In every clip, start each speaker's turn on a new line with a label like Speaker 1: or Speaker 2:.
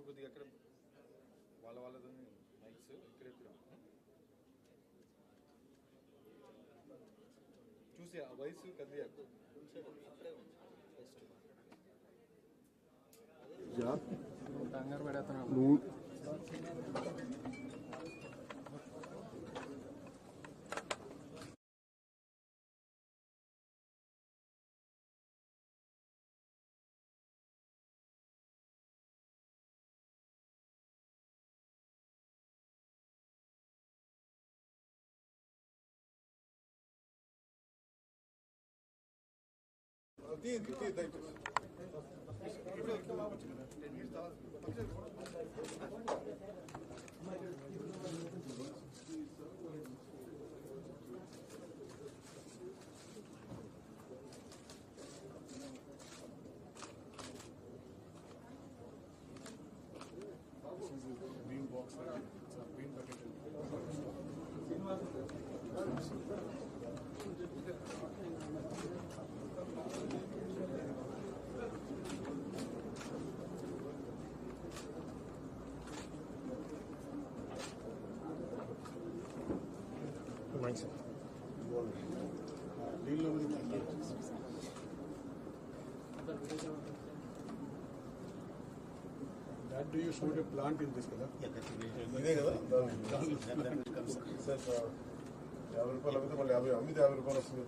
Speaker 1: కొద్దిగా ఎక్కడ వాళ్ళది మైక్స్ ఇక్కడ చూసి ఆ వయసు కదియా కంగారు పడేస్తున్నావు.
Speaker 2: That do you show a plant in this color?
Speaker 3: Yeah, that will be.
Speaker 2: Sir, 50 రూపాయలు అమ్మితే మళ్ళీ 50 రూపాయలు వస్తుంది.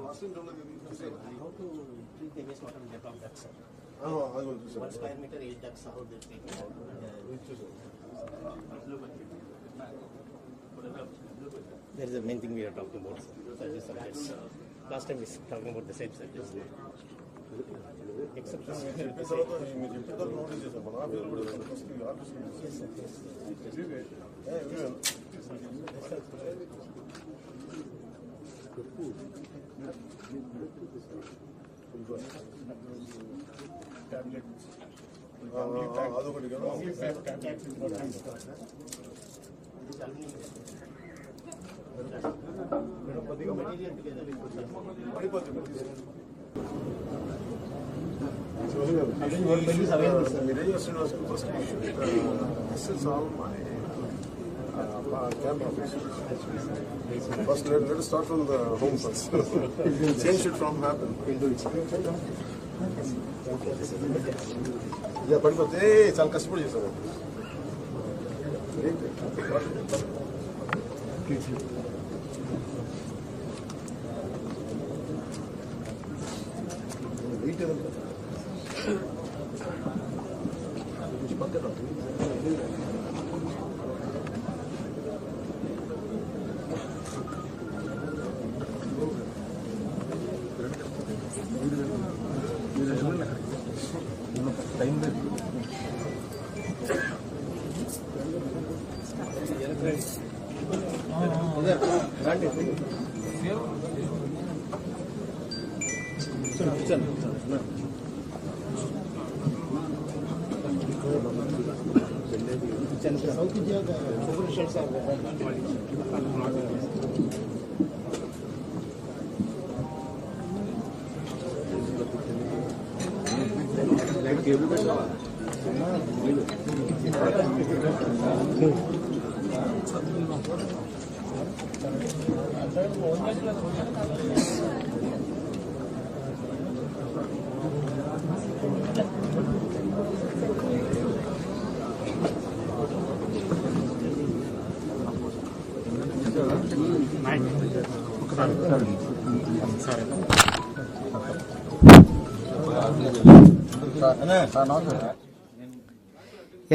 Speaker 3: I have to treat the wastewater with the ducts, sir.
Speaker 2: అది కూడా చూసాను.
Speaker 3: 1 square meter 8 ducts how they take it out. That is the main thing we are talking about, sir. Surface subjects. Last time we were talking about the same subjects. Except
Speaker 2: మీరు చెప్పిన తర్వాత notice చేసాం మన office కూడా అదొకటి కదా First, let us start from the home first. Change should from happen. Yeah, పడిపోతే చాలా కష్టపడి చేశారు.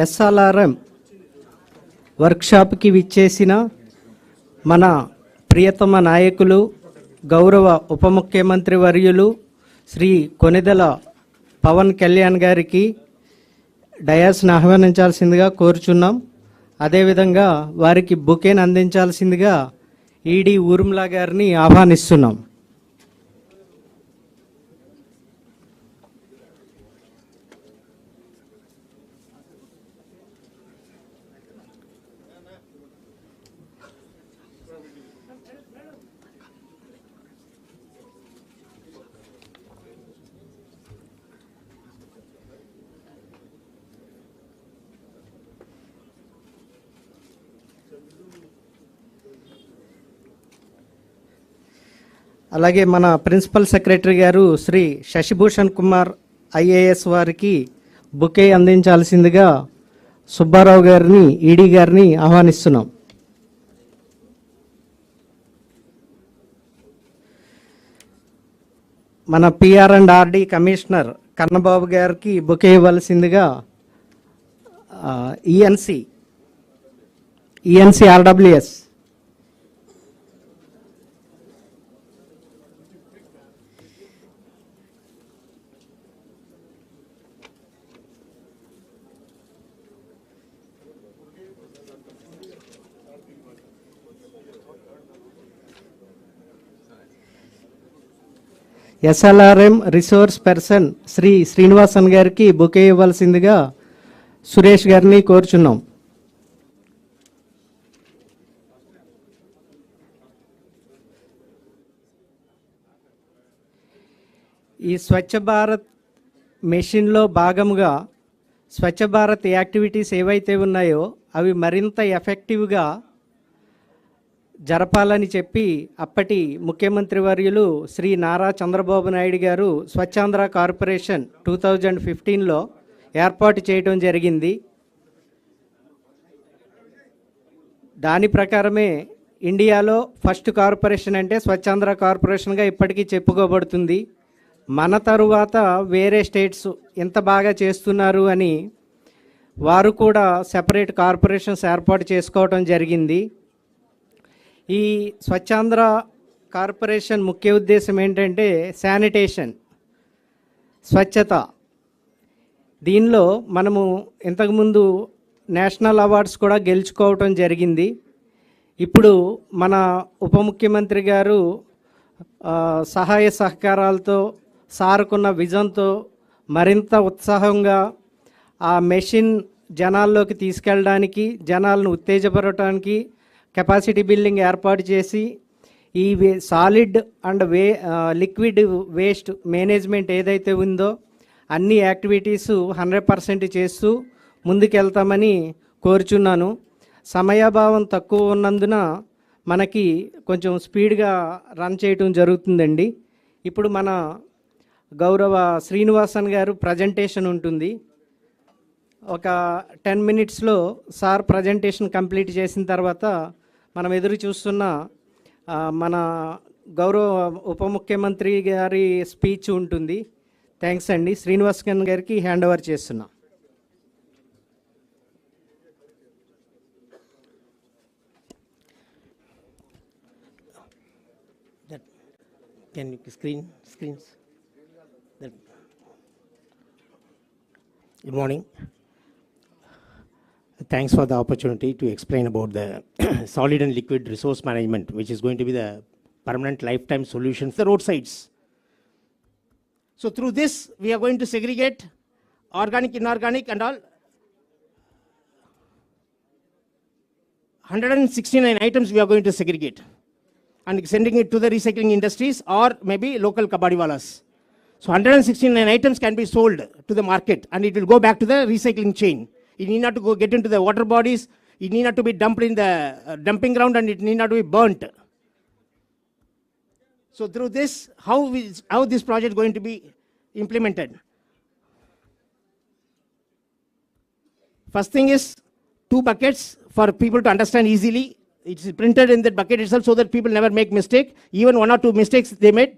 Speaker 4: SLRM వర్క్షాప్కి విచ్చేసిన మన ప్రియతమ నాయకులు గౌరవ ఉప ముఖ్యమంత్రి వర్యులు శ్రీ కొనిదెల పవన్ కళ్యాణ్ గారికి డయాస్ను ఆహ్వానించాల్సిందిగా కోరుచున్నాం. అదేవిధంగా వారికి బుకేను అందించాల్సిందిగా ఈడీ ఊర్మిళ గారిని ఆహ్వానిస్తున్నాం. అలాగే మన ప్రిన్సిపల్ సెక్రటరీ గారు శ్రీ శశిభూషణ్ కుమార్ ఐఏఎస్ వారికి బుకే అందించాల్సిందిగా సుబ్బారావు గారిని ఈడీ గారిని ఆహ్వానిస్తున్నాం. మన PR&RD కమిషనర్ కన్నబాబు గారికి బుకే ఇవ్వాల్సిందిగా ENC RWS SLRM resource person Shri Srinivasan గారికి బుకే ఇవ్వాల్సిందిగా సురేష్ గారిని కోరుచున్నాం. ఈ స్వచ్ఛ భారత్ మెషిన్లో భాగముగా స్వచ్ఛ భారత్ యాక్టివిటీస్ ఏవైతే ఉన్నాయో అవి మరింత ఎఫెక్టివ్గా జరపాలని చెప్పి అప్పటి ముఖ్యమంత్రి వర్యులు శ్రీ నారా చంద్రబాబు నాయుడు గారు స్వచ్ఛాంధ్ర కార్పొరేషన్ 2015లో ఏర్పాటు చేయడం జరిగింది. దాని ప్రకారమే ఇండియాలో ఫస్ట్ కార్పొరేషన్ అంటే స్వచ్ఛాంధ్ర కార్పొరేషన్గా ఇప్పటికీ చెప్పుకోబడుతుంది. మన తరువాత వేరే స్టేట్స్ ఎంత బాగా చేస్తున్నారు అని వారు కూడా సెపరేట్ కార్పొరేషన్స్ ఏర్పాటు చేసుకోవడం జరిగింది. ఈ స్వచ్ఛాంధ్ర కార్పొరేషన్ ముఖ్య ఉద్దేశం ఏంటంటే శానిటేషన్, స్వచ్ఛత. దీనిలో మనము ఇంతకుముందు నేషనల్ అవార్డ్స్ కూడా గెలుచుకోవటం జరిగింది. ఇప్పుడు మన ఉప ముఖ్యమంత్రి గారు సహాయ సహకారాలతో సారుకున్న విజన్తో మరింత ఉత్సాహంగా ఆ మెషిన్ జనాల్లోకి తీసుకెళ్ళడానికి, జనాలను ఉత్తేజపరచడానికి కెపాసిటీ బిల్డింగ్ ఏర్పాటు చేసి ఈ solid and liquid waste management ఏదైతే ఉందో అన్ని యాక్టివిటీస్ 100% చేస్తూ ముందుకెళ్తామని కోరుచున్నాను. సమయాభావం తక్కువ ఉన్నందున మనకి కొంచెం స్పీడ్గా రన్ చేయటం జరుగుతుందండి. ఇప్పుడు మన గౌరవ శ్రీనివాసన్ గారు ప్రజెంటేషన్ ఉంటుంది. ఒక 10 minutesలో సార్ ప్రజెంటేషన్ కంప్లీట్ చేసిన తర్వాత మనం ఎదురు చూస్తున్న మన గౌరవ ఉప ముఖ్యమంత్రి గారి స్పీచ్ ఉంటుంది. థ్యాంక్స్ అండి. శ్రీనివాసన్ గారికి హ్యాండ్ ఓవర్ చేస్తున్నా.
Speaker 3: Can you screens? Good morning. Thanks for the opportunity to explain about the solid and liquid resource management, which is going to be the permanent lifetime solution for the roadsides. So through this, we are going to segregate organic, inorganic and all 169 items we are going to segregate and sending it to the recycling industries or maybe local kabadiwalas. So 169 items can be sold to the market and it will go back to the recycling chain. It need not to go get into the water bodies. It need not to be dumped in the dumping ground and it need not to be burnt. So through this, how this project is going to be implemented? First thing is 2 buckets for people to understand easily. It's printed in that bucket itself so that people never make mistake. Even 1 or 2 mistakes they made,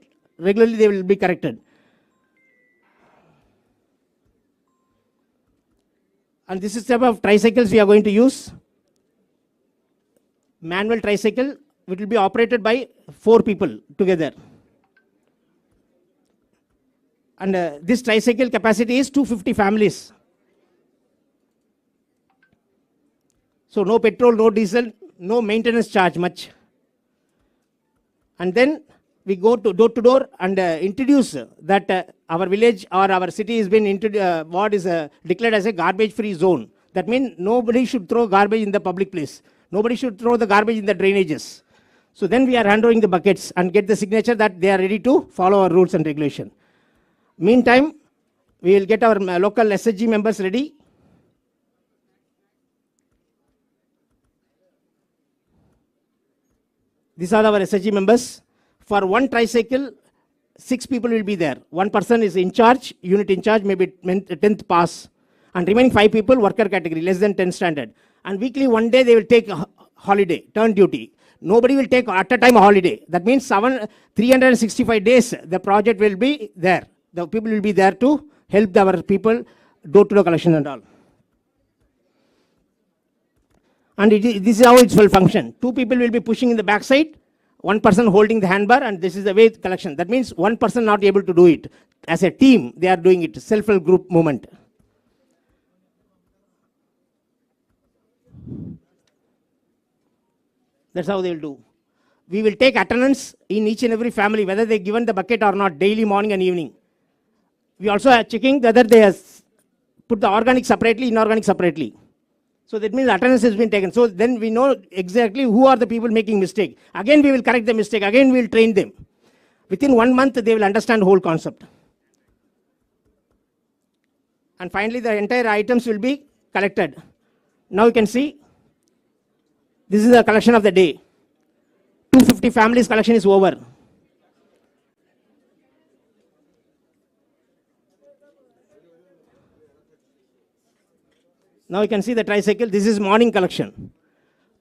Speaker 3: regularly they will be corrected. And this is the type of tricycles we are going to use. Manual tricycle, it will be operated by 4 people together. And this tricycle capacity is 250 families. So no petrol, no diesel, no maintenance charge much. And then we go to door and introduce that our village or our city has been what is declared as a garbage free zone. That means nobody should throw garbage in the public place. Nobody should throw the garbage in the drainages. So then we are handing the buckets and get the signature that they are ready to follow our rules and regulation. Meantime, we will get our local SHG members ready. These are our SHG members. For one tricycle, 6 people will be there. One person is in charge, unit in charge, maybe 10th pass. And remaining 5 people, worker category, less than 10 standard. And weekly, one day, they will take a holiday, turn duty. Nobody will take at a time a holiday. That means 365 days, the project will be there. The people will be there to help our people door-to-door collection and all. And this is how it will function. 2 people will be pushing in the backside, 1 person holding the handbar, and this is the way collection. That means 1 person not able to do it. As a team, they are doing it, self-help group movement. That's how they will do. We will take attendance in each and every family, whether they given the bucket or not, daily, morning and evening. We also are checking whether they have put the organic separately, inorganic separately. So that means attendance has been taken. So then we know exactly who are the people making mistake. Again, we will correct the mistake. Again, we will train them. Within 1 month, they will understand the whole concept. And finally, the entire items will be collected. Now you can see, this is the collection of the day. 250 families collection is over. Now you can see the tricycle. This is morning collection.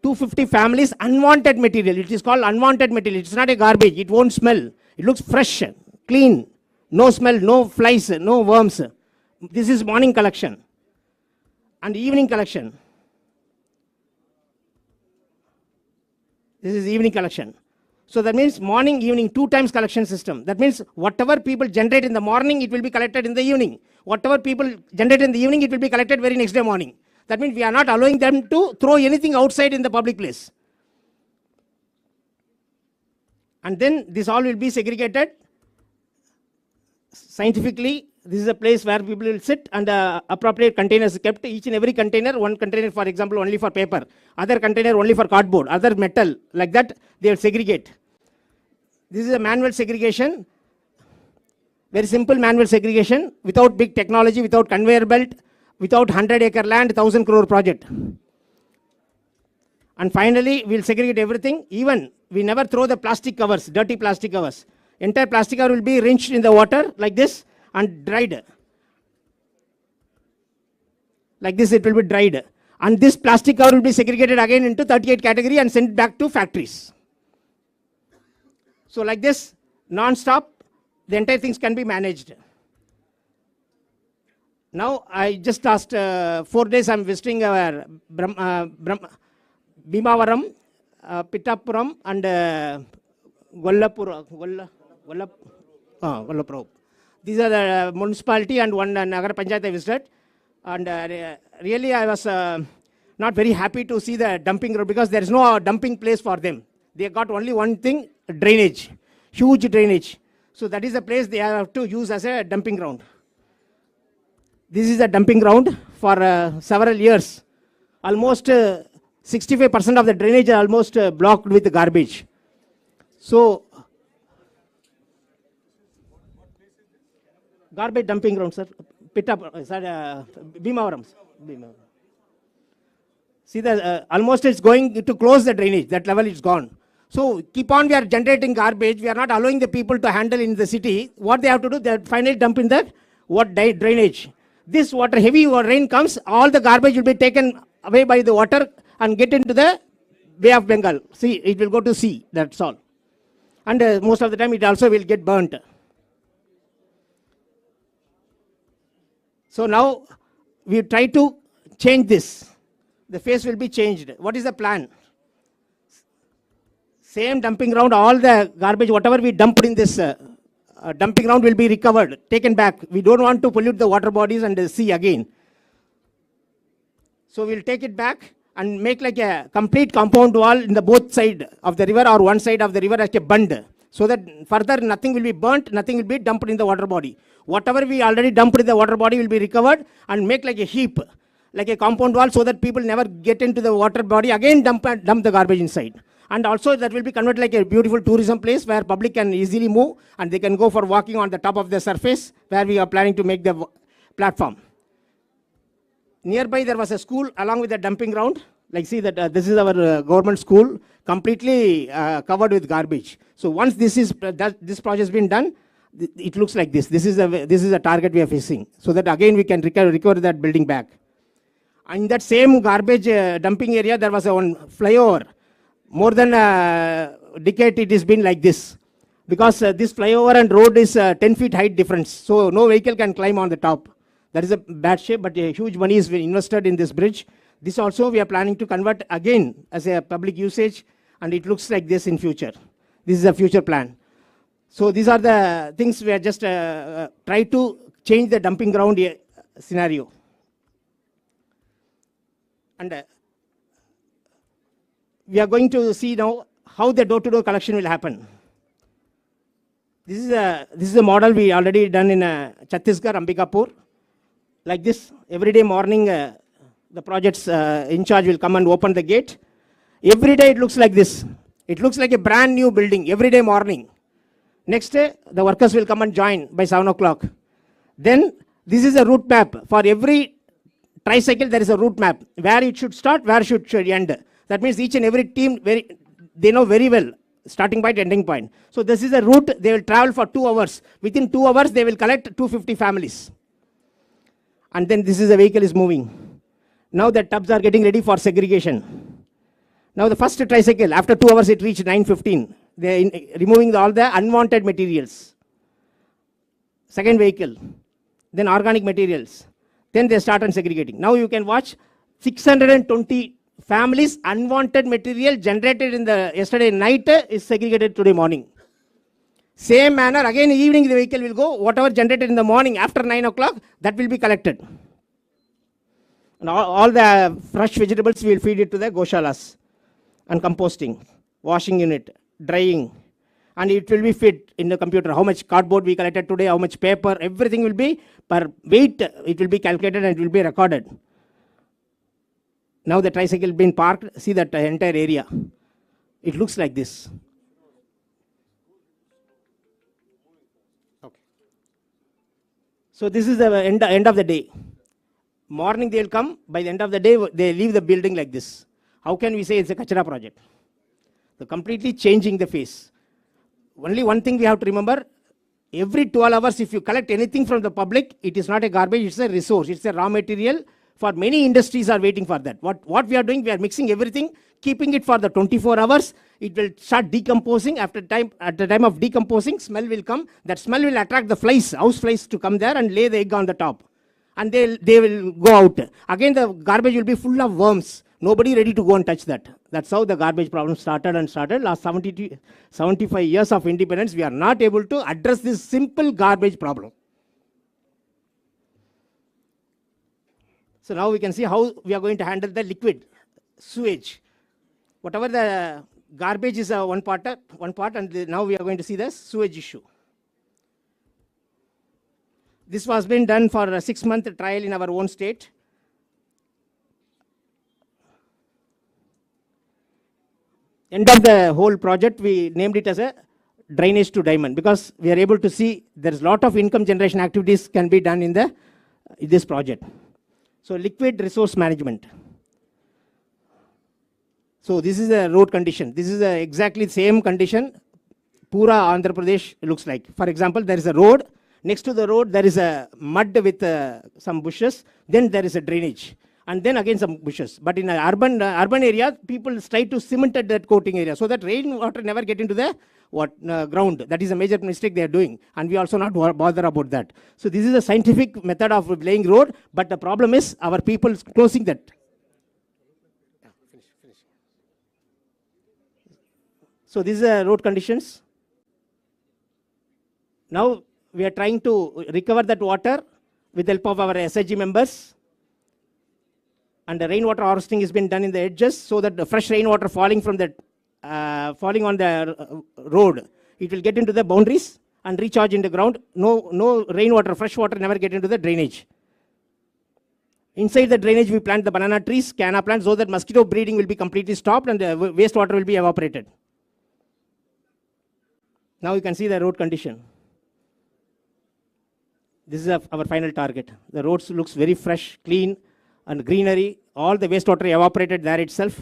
Speaker 3: 250 families, unwanted material. It is called unwanted material. It's not a garbage. It won't smell. It looks fresh, clean. No smell, no flies, no worms. This is morning collection. And evening collection. This is evening collection. So that means morning, evening, 2 times collection system. That means whatever people generate in the morning, it will be collected in the evening. Whatever people generate in the evening, it will be collected very next day morning. That means we are not allowing them to throw anything outside in the public place. And then this all will be segregated scientifically. This is a place where people will sit and appropriate containers kept. Each and every container, 1 container for example only for paper, other container only for cardboard, other metal, like that they will segregate. This is a manual segregation, very simple manual segregation, without big technology, without conveyor belt, without 100-acre land, 1,000 crore project. And finally, we will segregate everything. Even we never throw the plastic covers, dirty plastic covers. Entire plastic cover will be rinsed in the water like this and dried. Like this it will be dried. And this plastic cover will be segregated again into 38 category and sent back to factories. So like this, non-stop, the entire things can be managed. Now I just last 4 days I am visiting our Bhimavaram, Pittapuram and Gollapura. These are the municipality and one Nagar Panchayat I visited. And really I was not very happy to see the dumping road because there is no dumping place for them. They got only one thing, drainage, huge drainage. So that is the place they have to use as a dumping ground. This is a dumping ground for several years. Almost 65% of the drainage is almost blocked with garbage. So, garbage dumping ground, sir. Bhimavaram. See, almost it's going to close the drainage. That level is gone. So, keep on we are generating garbage. We are not allowing the people to handle in the city. What they have to do, they finally dump in the drainage. This water, heavy rain comes, all the garbage will be taken away by the water and get into the Bay of Bengal. See, it will go to sea, that's all. And most of the time it also will get burnt. So now we try to change this. The face will be changed. What is the plan? Same dumping ground, all the garbage, whatever we dumped in this dumping ground will be recovered, taken back. We don't want to pollute the water bodies and the sea again. So we'll take it back and make like a complete compound wall in the both side of the river or one side of the river as a bund. So that further nothing will be burnt, nothing will be dumped in the water body. Whatever we already dumped in the water body will be recovered and make like a heap, like a compound wall so that people never get into the water body, again dump the garbage inside. And also that will be converted like a beautiful tourism place where public can easily move and they can go for walking on the top of the surface where we are planning to make the platform. Nearby there was a school along with the dumping ground, Like see that this is our government school completely covered with garbage. So once this project has been done, it looks like this. This is a target we are facing. So that again we can recover that building back. In that same garbage dumping area, there was one flyover. More than a decade it has been like this. Because this flyover and road is 10 feet height difference. So no vehicle can climb on the top. That is a bad shape, but a huge money is invested in this bridge. This also we are planning to convert again as a public usage, and it looks like this in future. This is a future plan. So these are the things we are just try to change the dumping ground scenario. And we are going to see now how the door-to-door collection will happen. This is a model we already done in Chhattisgarh, Ambikapur. Like this, every day morning, the project's in charge will come and open the gate. Every day it looks like this. It looks like a brand new building every day morning. Next day, the workers will come and join by 7 o'clock. Then this is a route map. For every tricycle, there is a route map. Where it should start, where it should end. That means each and every team, they know very well, starting point, ending point. So this is a route, they will travel for 2 hours. Within 2 hours, they will collect 250 families. And then this is the vehicle is moving. Now the tubs are getting ready for segregation. Now the first tricycle, after 2 hours, it reached 9:15. They are removing all the unwanted materials. Second vehicle, then organic materials. Then they start on segregating. Now you can watch 620 families, unwanted material generated in the yesterday night is segregated today morning. Same manner, again evening the vehicle will go, whatever generated in the morning after 9 o'clock, that will be collected. And all the fresh vegetables we will feed it to the goshalas. And composting, washing unit, drying. And it will be fit in the computer. How much cardboard we collected today, how much paper, everything will be per weight, it will be calculated and it will be recorded. Now the tricycle being parked, see that entire area. It looks like this. Okay. So this is the end of the day. Morning they will come, by the end of the day they leave the building like this. How can we say it's a Kachra project? So completely changing the face. Only one thing we have to remember, every 12 hours if you collect anything from the public, it is not a garbage, it's a resource, it's a raw material. For many industries are waiting for that. What we are doing, we are mixing everything, keeping it for the 24 hours. It will start decomposing. At the time of decomposing, smell will come. That smell will attract the flies, house flies to come there and lay the egg on the top. And they will go out. Again, the garbage will be full of worms. Nobody ready to go and touch that. That's how the garbage problem started. Last 75 years of independence, we are not able to address this simple garbage problem. So now we can see how we are going to handle the liquid sewage. Whatever the garbage is one part, and now we are going to see the sewage issue. This was been done for a 6-month trial in our own state. End of the whole project, we named it as a drainage to diamond, because we are able to see there is a lot of income generation activities can be done in this project. So liquid resource management. So this is a road condition. This is exactly the same condition Pura Andhra Pradesh looks like. For example, there is a road. Next to the road, there is a mud with some bushes. Then there is a drainage. And then again some bushes. But in an urban area, people try to cement that coating area so that rainwater never get into the ground. That is a major mistake they are doing. And we also not bother about that. So this is a scientific method of laying road. But the problem is our people closing that. So these are road conditions. Now we are trying to recover that water with the help of our SIG members. And the rainwater harvesting has been done in the edges so that the fresh rainwater falling on the road, it will get into the boundaries and recharge in the ground. No rainwater, fresh water never get into the drainage. Inside the drainage, we plant the banana trees, canna plants, so that mosquito breeding will be completely stopped and the wastewater will be evaporated. Now you can see the road condition. This is our final target. The roads looks very fresh, clean, and greenery, all the wastewater evaporated there itself,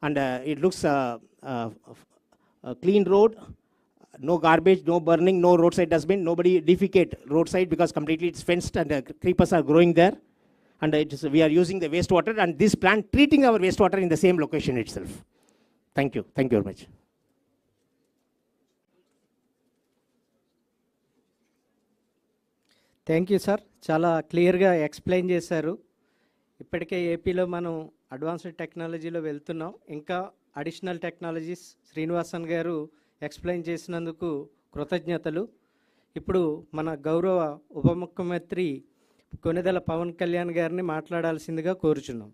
Speaker 3: and it looks a clean road, no garbage, no burning, no roadside dustbin, nobody defecate roadside because completely it's fenced and creepers are growing there. And we are using the wastewater and this plant treating our wastewater in the same location itself. Thank you very much.
Speaker 4: Thank you sir, చాలా క్లియర్గా explain చేశారు. ఇప్పటికే ఏపీలో మనం advanced టెక్నాలజీలో వెళ్తున్నాం, ఇంకా additional technologies Srinivasan గారు ఎక్స్ప్లెయిన్ చేసినందుకు కృతజ్ఞతలు. ఇప్పుడు మన గౌరవ ఉప ముఖ్యమంత్రి కొణిదెల పవన్ కళ్యాణ్ గారిని మాట్లాడాల్సిందిగా కోరుచున్నాం.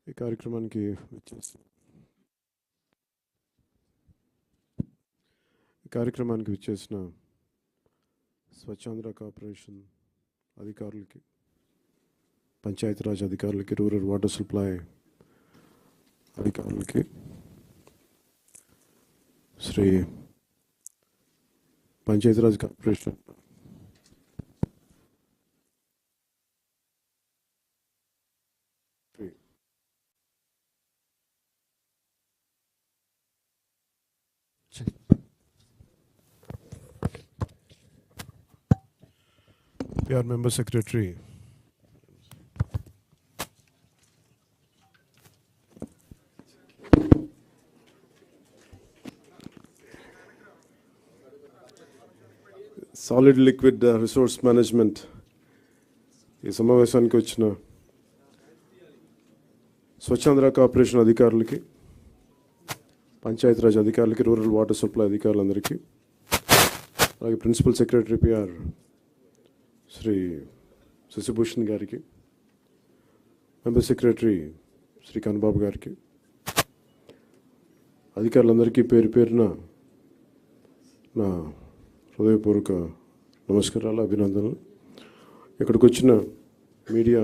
Speaker 5: ఈ కార్యక్రమానికి విచ్చేసిన స్వచ్ఛాంధ్ర కార్పొరేషన్ అధికారులకి, పంచాయతీరాజ్ అధికారులకి, రూరల్ వాటర్ సప్లై అధికారులకి, Shri Panchayati Raj corporation PR Member Secretary, Solid Liquid Resource Management ఈ సమావేశానికి వచ్చిన స్వచ్ఛాంధ్ర కార్పొరేషన్ అధికారులకి, పంచాయతీరాజ్ అధికారులకి, రూరల్ వాటర్ సప్లై అధికారులందరికీ, అలాగే principal secretary PR Shri Shashibhushan గారికి, మెంబర్ సెక్రటరీ శ్రీ కన్నబాబు గారికి, అధికారులందరికీ పేరు పేరున నా హృదయపూర్వక నమస్కారాలు, అభినందనలు. ఇక్కడికి వచ్చిన మీడియా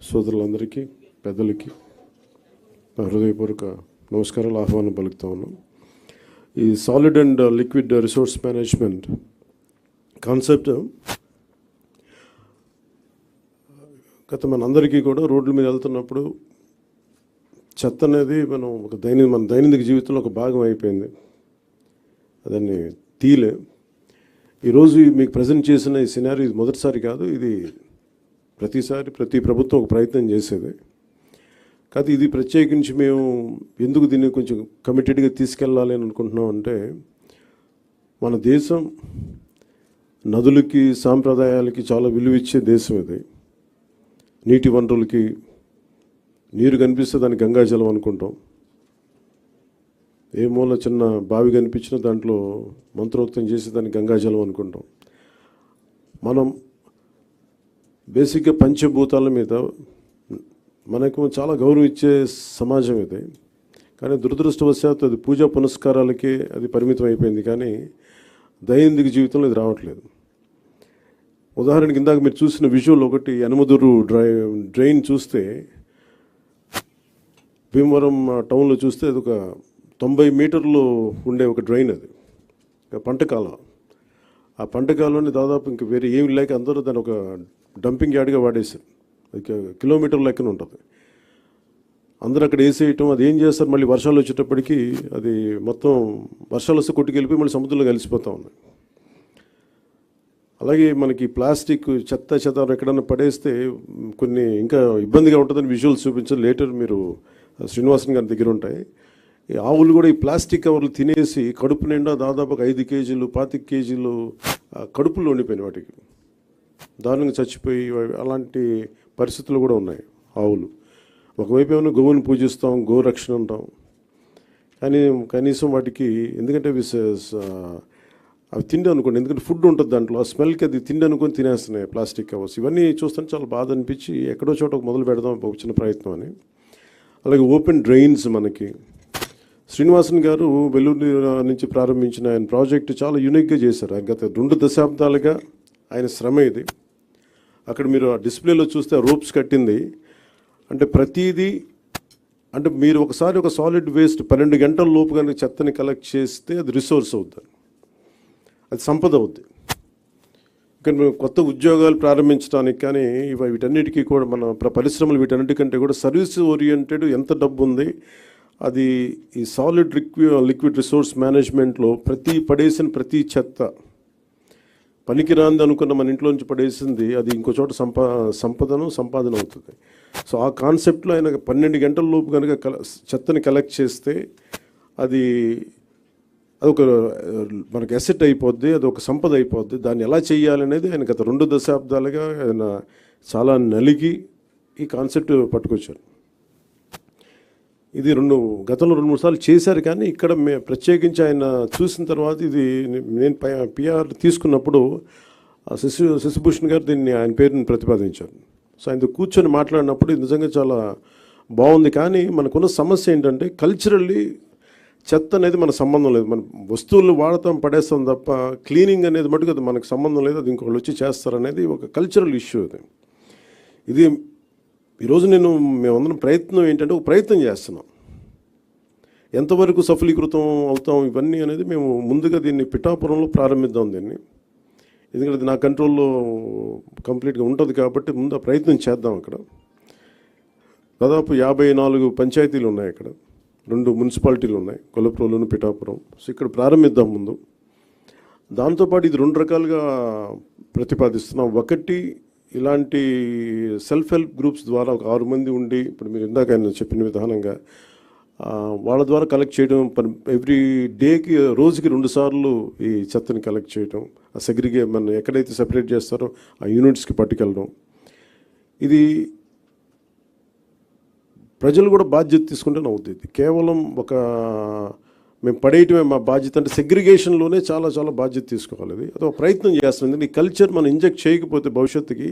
Speaker 5: సోదరులందరికీ, పెద్దలకి నా హృదయపూర్వక నమస్కారాలు, ఆహ్వానం పలుకుతా ఉన్నాం. ఈ solid and liquid resource management concept గత మనందరికీ కూడా రోడ్ల మీద వెళ్తున్నప్పుడు చెత్త అనేది మన దైనందిక జీవితంలో ఒక భాగం అయిపోయింది. దాన్ని తీలే. ఈరోజు మీకు ప్రజెంట్ చేసిన ఈ సినారీ ఇది మొదటిసారి కాదు, ఇది ప్రతి ప్రభుత్వం ఒక ప్రయత్నం చేసేది. కాదు ఇది ప్రత్యేకించి మేము ఎందుకు దీన్ని కొంచెం కమిటెడ్గా తీసుకెళ్ళాలి అని అనుకుంటున్నాం అంటే, మన దేశం నదులకి, సాంప్రదాయాలకి చాలా విలువ ఇచ్చే దేశం ఇది. నీటి వనరులకి, నీరు కనిపిస్తే దాన్ని గంగాజలం అనుకుంటాం. ఏ మూల చిన్న బావి కనిపించినా దాంట్లో మంత్రోక్తం చేసి దాన్ని గంగాజలం అనుకుంటాం. మనం బేసిక్గా పంచభూతాల మీద మనకు చాలా గౌరవం ఇచ్చే సమాజం ఇది. కానీ దురదృష్టవశాత్తు అది పూజా పునస్కారాలకే అది పరిమితం అయిపోయింది, కానీ దైనందిక జీవితంలో ఇది రావట్లేదు. ఉదాహరణకి ఇందాక మీరు చూసిన విజువల్ ఒకటి యనమదురు డ్రైన్ చూస్తే భీమవరం టౌన్లో చూస్తే అది ఒక 90 మీటర్లు ఉండే ఒక డ్రైన్, అది పంట కాలం. ఆ పంట కాలంలో దాదాపు ఇంక వేరే ఏమి లేక అందరూ దాన్ని ఒక డంపింగ్ యార్డ్గా వాడేశారు. అది కిలోమీటర్ లెక్కన ఉంటుంది. అందరూ అక్కడ వేసేయటం, అది ఏం చేస్తారు, మళ్ళీ వర్షాలు వచ్చేటప్పటికి అది మొత్తం వర్షాలు వస్తే కొట్టుకెళ్ళిపోయి మళ్ళీ సముద్రంలో కలిసిపోతూ ఉంది. అలాగే మనకి ప్లాస్టిక్ చెత్త ఎక్కడన్నా పడేస్తే కొన్ని ఇంకా ఇబ్బందిగా ఉంటుందని విజువల్స్ చూపించారు. లేటర్ మీరు శ్రీనివాసన్ గారి దగ్గర ఉంటాయి. ఈ ఆవులు కూడా ఈ ప్లాస్టిక్ కవర్లు తినేసి కడుపు నిండా దాదాపు 5 కేజీలు 25 కేజీలు కడుపులో ఉండిపోయినాయి. వాటికి దారుణంగా చచ్చిపోయి అలాంటి పరిస్థితులు కూడా ఉన్నాయి ఆవులు. ఒకవైపు ఏమైనా గోవుని పూజిస్తాం, గోరక్షణ అంటాం, కానీ కనీసం వాటికి ఎందుకంటే అవి తిండి అనుకోండి, ఎందుకంటే ఫుడ్ ఉంటుంది దాంట్లో, ఆ స్మెల్కి అది తిండి అనుకొని తినేస్తున్నాయి ప్లాస్టిక్ కవర్స్. ఇవన్నీ చూస్తుంటే చాలా బాధ అనిపించి ఎక్కడో చోట మొదలు పెడదాం ఒక చిన్న ప్రయత్నం అని. అలాగే ఓపెన్ డ్రైన్స్ మనకి శ్రీనివాసన్ గారు వెల్లూరు నుంచి ప్రారంభించిన ఆయన ప్రాజెక్టు చాలా యూనిక్గా చేశారు. ఆయన గత 2 దశాబ్దాలుగా ఆయన శ్రమ ఇది. అక్కడ మీరు ఆ డిస్ప్లేలో చూస్తే రోప్స్ కట్టింది అంటే ప్రతిదీ, అంటే మీరు ఒకసారి ఒక సాలిడ్ వేస్ట్ 12 గంటల లోపు కనుక చెత్తని కలెక్ట్ చేస్తే అది రిసోర్స్ అవుతుంది, అది సంపద అవుద్ది. ఇక్కడ మేము కొత్త ఉద్యోగాలు ప్రారంభించడానికి కానీ వీటన్నిటికీ కూడా మన పరిశ్రమలు వీటన్నిటికంటే కూడా సర్వీస్ ఓరియంటెడ్ ఎంత డబ్బు ఉంది, అది ఈ సాలిడ్ లిక్విడ్ రిసోర్స్ మేనేజ్మెంట్లో పడేసిన ప్రతి చెత్త పనికిరాంది అనుకున్న మన ఇంట్లో నుంచి పడేసింది అది ఇంకో చోట సంపాదన అవుతుంది. సో ఆ కాన్సెప్ట్లో ఆయన 12 గంటల లోపు కనుక చెత్తని కలెక్ట్ చేస్తే అది ఒక మనకి అసెట్ అయిపోద్ది, అది ఒక సంపద అయిపోద్ది. దాన్ని ఎలా చేయాలనేది ఆయన గత 2 దశాబ్దాలుగా ఆయన చాలా నలిగి ఈ కాన్సెప్ట్ పట్టుకొచ్చారు. ఇది గతంలో 2-3 సార్లు చేశారు, కానీ ఇక్కడ ప్రత్యేకించి ఆయన చూసిన తర్వాత ఇది నేను పిఆర్ తీసుకున్నప్పుడు శశిభూషణ్ గారు దీన్ని ఆయన పేరుని ప్రతిపాదించారు. సో ఆయనతో కూర్చొని మాట్లాడినప్పుడు ఇది నిజంగా చాలా బాగుంది. కానీ మనకున్న సమస్య ఏంటంటే కల్చరల్లీ చెత్త అనేది మన సంబంధం లేదు. మన వస్తువులు వాడతాం, పడేస్తాం తప్ప క్లీనింగ్ అనేది మటుకు అది మనకు సంబంధం లేదు, అది ఇంకొకళ్ళు వచ్చి చేస్తారనేది ఒక కల్చరల్ ఇష్యూ. ఇది ఈరోజు మేమందరం ప్రయత్నం ఏంటంటే ఒక ప్రయత్నం చేస్తున్నాం, ఎంతవరకు సఫలీకృతం అవుతాం ఇవన్నీ అనేది మేము ముందుగా దీన్ని పిఠాపురంలో ప్రారంభిద్దాం దీన్ని, ఎందుకంటే అది నా కంట్రోల్లో కంప్లీట్గా ఉంటుంది కాబట్టి ముందు ఆ ప్రయత్నం చేద్దాం. అక్కడ దాదాపు 54 పంచాయతీలు ఉన్నాయి, అక్కడ 2 మున్సిపాలిటీలు ఉన్నాయి, కొలప్రోలును పిఠాపురం. సో ఇక్కడ ప్రారంభిద్దాం ముందు. దాంతోపాటు ఇది 2 రకాలుగా ప్రతిపాదిస్తున్నాం. ఒకటి ఇలాంటి సెల్ఫ్ హెల్ప్ గ్రూప్స్ ద్వారా ఒక 6 మంది ఉండి, ఇప్పుడు మీరు ఇందాక ఆయన చెప్పిన విధానంగా వాళ్ళ ద్వారా కలెక్ట్ చేయడం, ఎవ్రీ డేకి రోజుకి 2 సార్లు ఈ చెత్తని కలెక్ట్ చేయడం, ఆ మన ఎక్కడైతే సెపరేట్ చేస్తారో ఆ యూనిట్స్కి పట్టుకెళ్ళడం. ఇది ప్రజలు కూడా బాధ్యత తీసుకుంటేనే అవుతుంది. కేవలం మేము పడేయటమే మా బాధ్యత అంటే సెగ్రిగేషన్లోనే చాలా చాలా బాధ్యత తీసుకోవాలి. అది ఒక ప్రయత్నం చేస్తుంది. ఎందుకంటే ఈ కల్చర్ మనం ఇంజెక్ట్ చేయకపోతే భవిష్యత్తుకి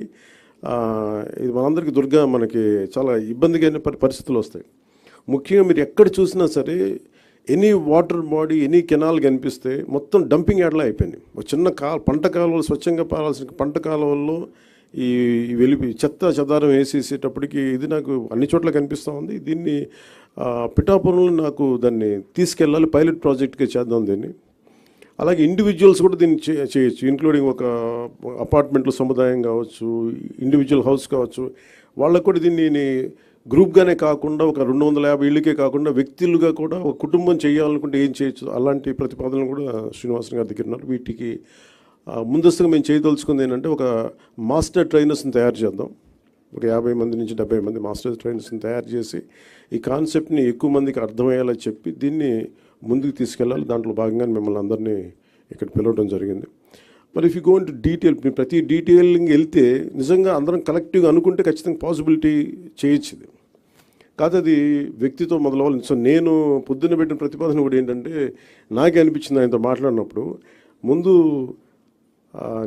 Speaker 5: ఇది మనందరికీ మనకి చాలా ఇబ్బందిగా పరిస్థితులు వస్తాయి. ముఖ్యంగా మీరు ఎక్కడ చూసినా సరే any water body, any canal కనిపిస్తే మొత్తం డంపింగ్ యార్డ్లా అయిపోయింది. ఒక చిన్న పంట కాలువలు స్వచ్ఛంగా పారాల్సిన పంట కాలువల్లో ఈ చెత్త చెదారం వేసేసేటప్పటికి ఇది నాకు అన్ని చోట్ల కనిపిస్తూ ఉంది. దీన్ని పిఠాపురంలో నాకు దాన్ని తీసుకెళ్ళాలి, పైలట్ ప్రాజెక్ట్గా చేద్దాం దీన్ని. అలాగే ఇండివిజువల్స్ కూడా దీన్ని చేయొచ్చు, ఇంక్లూడింగ్ ఒక అపార్ట్మెంట్లో సముదాయం కావచ్చు, ఇండివిజువల్ హౌస్ కావచ్చు, వాళ్ళకు కూడా దీన్ని గ్రూప్గానే కాకుండా ఒక 250 ఇళ్ళకే కాకుండా వ్యక్తులుగా కూడా ఒక కుటుంబం చేయాలనుకుంటే ఏం చేయొచ్చు, అలాంటి ప్రతిపాదనలు కూడా శ్రీనివాసన్ గారి దగ్గర ఉన్నారు. వీటికి ముందస్తుగా మేము చేయదలుచుకుంది ఏంటంటే ఒక మాస్టర్ ట్రైనర్స్ని తయారు చేద్దాం. ఒక 50 మంది నుంచి 70 మంది మాస్టర్ ట్రైనర్స్ని తయారు చేసి ఈ కాన్సెప్ట్ని ఎక్కువ మందికి అర్థమయ్యేలా చెప్పి దీన్ని ముందుకు తీసుకెళ్ళాలి. దాంట్లో భాగంగా మిమ్మల్ని అందరినీ ఇక్కడ పిలవడం జరిగింది. మరి if you go into detail, ప్రతి డీటెయిలింగ్ వెళ్తే నిజంగా అందరం కలెక్టివ్గా అనుకుంటే ఖచ్చితంగా పాసిబిలిటీ చేయొచ్చు. ఇది కాదు, అది వ్యక్తితో మొదలవ్వాలి. సో నేను పొద్దున్న పెట్టిన ప్రతిపాదన కూడా ఏంటంటే నాకే అనిపించింది ఆయనతో మాట్లాడినప్పుడు, ముందు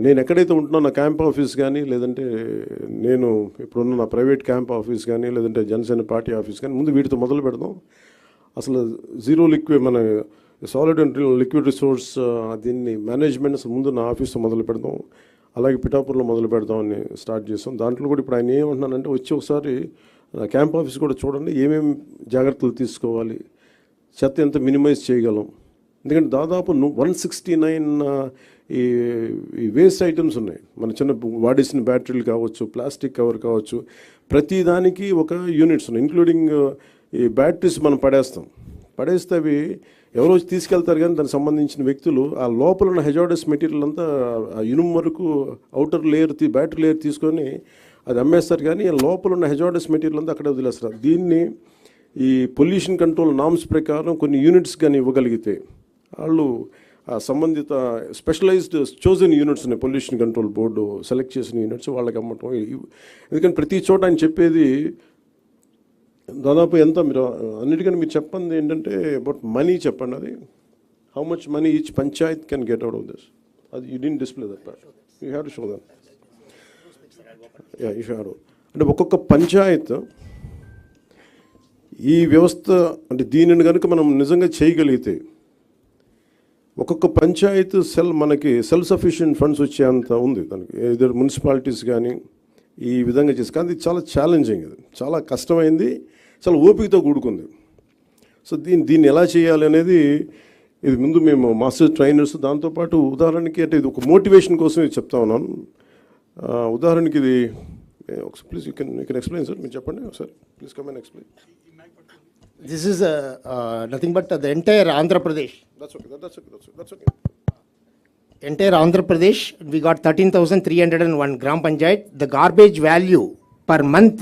Speaker 5: నేను ఎక్కడైతే ఉంటున్నా నా క్యాంప్ ఆఫీస్ కానీ, లేదంటే నేను ఇప్పుడున్న నా ప్రైవేట్ క్యాంప్ ఆఫీస్ కానీ, లేదంటే జనసేన పార్టీ ఆఫీస్ కానీ, ముందు వీటితో మొదలు పెడదాం. అసలు జీరో లిక్విడ్ మన సాలిడ్ అండ్ లిక్విడ్ రిసోర్స్ దీన్ని మేనేజ్మెంట్ ముందు నా ఆఫీస్తో మొదలు పెడదాం. అలాగే పిఠాపురంలో మొదలు పెడదామని స్టార్ట్ చేస్తాం. దాంట్లో కూడా ఇప్పుడు ఆయన ఏమంటున్నానంటే వచ్చి ఒకసారి క్యాంప్ ఆఫీస్ కూడా చూడండి, ఏమేమి జాగ్రత్తలు తీసుకోవాలి, చెత్త ఎంత మినిమైజ్ చేయగలం. ఎందుకంటే దాదాపు 169 ఈ వేస్ట్ ఐటమ్స్ ఉన్నాయి. మన చిన్న వాడేసిన బ్యాటరీలు కావచ్చు, ప్లాస్టిక్ కవర్ కావచ్చు, ప్రతి దానికి ఒక యూనిట్స్ ఉన్నాయి. ఇంక్లూడింగ్ ఈ బ్యాటరీస్ మనం పడేస్తే అవి ఎవరో తీసుకెళ్తారు, కానీ దానికి సంబంధించిన వ్యక్తులు ఆ లోపల ఉన్న హెజార్డస్ మెటీరియల్ అంతా ఆ ఇనుము వరకు అవుటర్ లేయర్ బ్యాటరీ లేయర్ తీసుకొని అది అమ్మేస్తారు, కానీ లోపల ఉన్న హెజార్డస్ మెటీరియల్ అంతా అక్కడే వదిలేస్తారు. దీన్ని ఈ పొల్యూషన్ కంట్రోల్ నామ్స్ ప్రకారం కొన్ని యూనిట్స్ కానీ ఇవ్వగలిగితే వాళ్ళు ఆ సంబంధిత స్పెషలైజ్డ్ చోజన్ యూనిట్స్ ఉన్నాయి, పొల్యూషన్ కంట్రోల్ బోర్డు సెలెక్ట్ చేసిన యూనిట్స్ వాళ్ళకి అమ్మటం. ఎందుకంటే ప్రతి చోట ఆయన చెప్పేది దాదాపు ఎంత, మీరు అన్నిటికన్నా మీరు చెప్పండి ఏంటంటే అబౌట్ మనీ చెప్పండి. అది how much money each panchayat can get out of this. అది you didn't display that, you have to show that. You have. అంటే ఒక్కొక్క పంచాయత్ ఈ వ్యవస్థ అంటే దీనిని కనుక మనం నిజంగా చేయగలిగితే ఒక్కొక్క పంచాయత్ మనకి సెల్ఫ్ సఫిషియెంట్ ఫండ్స్ వచ్చేంత ఉంది దానికి. ఇద్దరు మున్సిపాలిటీస్ కానీ ఈ విధంగా చేసి, కానీ ఇది చాలా ఛాలెంజింగ్, ఇది చాలా కష్టమైంది, చాలా ఓపికతో కూడుకుంది. సో దీన్ని ఎలా చేయాలి అనేది ఇది ముందు మేము మాస్టర్ ట్రైనర్స్, దాంతోపాటు ఉదాహరణకి అంటే ఇది ఒక మోటివేషన్ కోసం ఇది చెప్తా ఉన్నాను. ఉదాహరణకి ఇది please you can explain sir, మీరు చెప్పండి ఒకసారి, please come and explain.
Speaker 3: This is nothing but the entire Andhra Pradesh.
Speaker 5: That's okay.
Speaker 3: Entire Andhra Pradesh, we got 13,301 Gram Panchayat. The garbage value per month,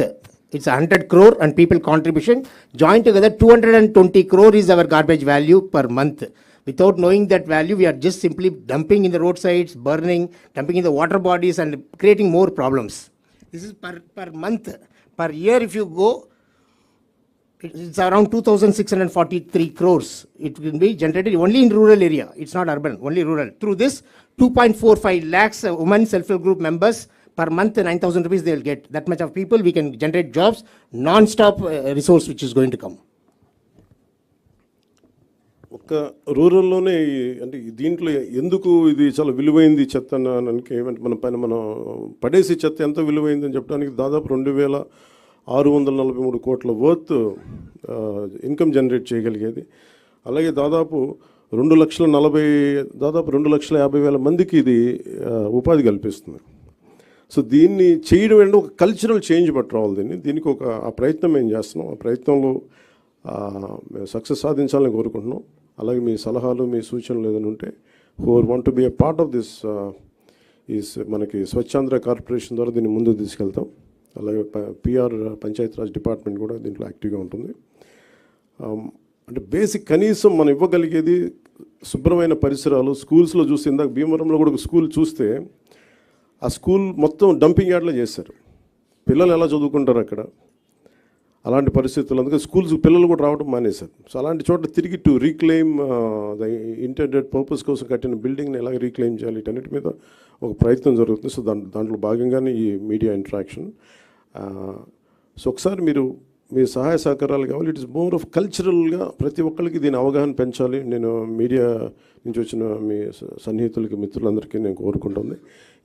Speaker 3: it's 100 crore and people contribution. Joined together, 220 crore is our garbage value per month. Without knowing that value, we are just simply dumping in the roadsides, burning, dumping in the water bodies and creating more problems. This is per month. Per year, if you go, it's around 2,643 crores. It will be generated only in rural area. It's not urban, only rural. Through this, 2.45 lakhs women self-help group members per month, 9,000 rupees they will get. That much of people, we can generate jobs, non-stop resource which is going to come.
Speaker 5: ఒక రూరల్లోనే అంటే దీంట్లో ఎందుకు ఇది చాలా విలువైంది చెత్త అనడానికి ఏమంటే మనం పడేసి చెత్త ఎంత విలువైందని చెప్పడానికి దాదాపు 2,643 కోట్ల వర్త్ ఇన్కమ్ జనరేట్ చేయగలిగేది. అలాగే దాదాపు 2,50,000 మందికి ఇది ఉపాధి కల్పిస్తుంది. సో దీన్ని చేయడం అంటే ఒక కల్చరల్ చేంజ్ రావాలి. దీనికి ఆ ప్రయత్నం మేము చేస్తున్నాం. ఆ ప్రయత్నంలో సక్సెస్ సాధించాలని కోరుకుంటున్నాం. అలాగే మీ సలహాలు, మీ సూచనలు ఏదైనా ఉంటే who want to be a part of this మనకి స్వచ్ఛాంధ్ర కార్పొరేషన్ ద్వారా దీన్ని ముందుకు తీసుకెళ్తాం. అలాగే పిఆర్ పంచాయతీరాజ్ డిపార్ట్మెంట్ కూడా దీంట్లో యాక్టివ్గా ఉంటుంది. అంటే బేసిక్ కనీసం మనం ఇవ్వగలిగేది శుభ్రమైన పరిసరాలు. స్కూల్స్లో చూస్తే ఇందాక భీమవరంలో కూడా ఒక స్కూల్ చూస్తే ఆ స్కూల్ మొత్తం డంపింగ్ యార్డ్లో చేశారు. పిల్లలు ఎలా చదువుకుంటారు అక్కడ? అలాంటి పరిస్థితులు, అందుకే స్కూల్స్ పిల్లలు కూడా రావడం మానేశారు. సో అలాంటి చోట తిరిగి to reclaim the intended purpose కోసం కట్టిన బిల్డింగ్ని ఎలా రీక్లెయిమ్ చేయాలి, వీటన్నిటి మీద ఒక ప్రయత్నం జరుగుతుంది. సో దాంట్లో భాగంగానే ఈ మీడియా ఇంటరాక్షన్. సో ఒకసారి మీ సహాయ సహకారాలు కావాలి. ఇట్ ఇస్ మోర్ ఆఫ్ కల్చరల్గా ప్రతి ఒక్కరికి దీని అవగాహన పెంచాలి. నేను మీడియా నుంచి వచ్చిన మీ సన్నిహితులకి, మిత్రులందరికీ నేను కోరుకుంటుంది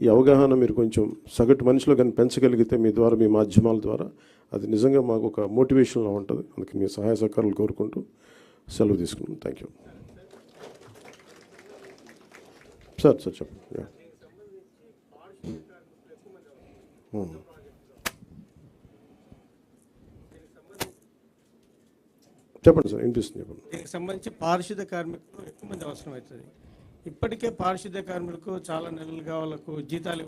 Speaker 5: ఈ అవగాహన మీరు కొంచెం సగటు మనిషిలో కానీ పెంచగలిగితే మీ ద్వారా, మీ మాధ్యమాల ద్వారా, అది నిజంగా మాకు ఒక మోటివేషన్లా ఉంటుంది. అందుకే మీ సహాయ సహకారాలు కోరుకుంటూ సెలవు తీసుకున్నాం. Thank you sir. చెప్పండి. చెప్పండి సార్, వినిపిస్తుంది. చెప్పండి.
Speaker 6: దీనికి సంబంధించి పారిశుద్ధ్య కార్మికులు ఎక్కువ మంది అవసరం అవుతుంది. ఇప్పటికే పారిశుద్ధ్య కార్మికులకు చాలా నెలలుగా వాళ్ళకు జీతాలు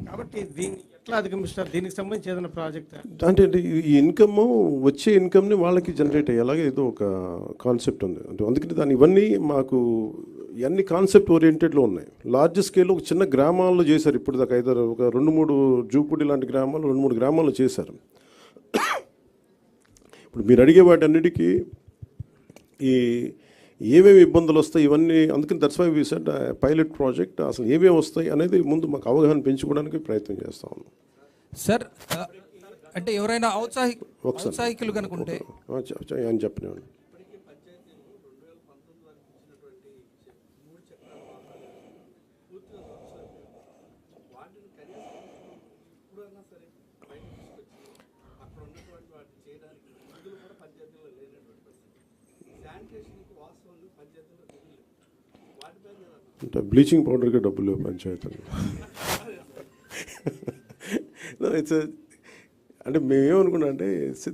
Speaker 6: కాబట్టి దీన్ని ఎట్లా అధిగమిస్తారు? దీనికి సంబంధించి ఏదైనా ప్రాజెక్ట్
Speaker 5: అంటే ఈ ఇన్కమ్ వచ్చే ఇన్కమ్ని వాళ్ళకి జనరేట్ అయ్యేలాగా ఏదో ఒక కాన్సెప్ట్ ఉంది. అంటే అందుకని ఇవన్నీ మాకు ఇవన్నీ కాన్సెప్ట్ ఓరియంటెడ్లో ఉన్నాయి. లార్జ్ స్కేల్లో ఒక చిన్న గ్రామాల్లో చేశారు. ఇప్పుడు దాకా ఒక 2-3 జూపూడి లాంటి గ్రామాలు 2-3 గ్రామాల్లో చేశారు. ఇప్పుడు మీరు అడిగే వాటన్నిటికీ ఏమేమి ఇబ్బందులు వస్తాయి ఇవన్నీ, అందుకని that's why we said pilot project. అసలు ఏమేమి వస్తాయి అనేది ముందు మాకు అవగాహన పెంచుకోవడానికి ప్రయత్నం చేస్తా ఉన్నాం
Speaker 7: సార్. అంటే ఎవరైనా ఔత్సాహికులు కనుకుంటే
Speaker 5: అని చెప్పినాను. అంటే బ్లీచింగ్ పౌడర్కి డబ్బులు పంచాయతీ ఇట్స్ అంటే మేమేమనుకున్నా అంటే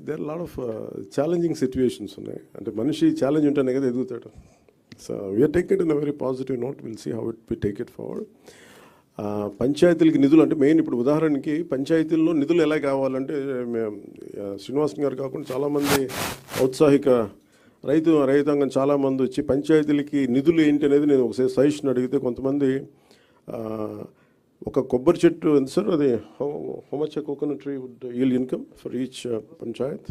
Speaker 5: there lot of challenging situations ఉన్నాయి. అంటే మనిషి ఛాలెంజ్ ఉంటేనే కదా ఎదుగుతాడు. So we're take it in a very positive note, will see how it we take it forward. పంచాయతీలకి నిధులు అంటే మెయిన్ ఇప్పుడు ఉదాహరణకి పంచాయతీల్లో నిధులు ఎలా కావాలంటే శ్రీనివాసన్ గారు కాకుండా చాలామంది ఔత్సాహిక రైతాంగం చాలామంది వచ్చి పంచాయతీలకి నిధులు ఏంటి అనేది నేను ఒకసారి సజెషన్ అడిగితే కొంతమంది ఒక కొబ్బరి చెట్టు ఎంత సార్ అది how much coconut tree wood yield income for each panchayat?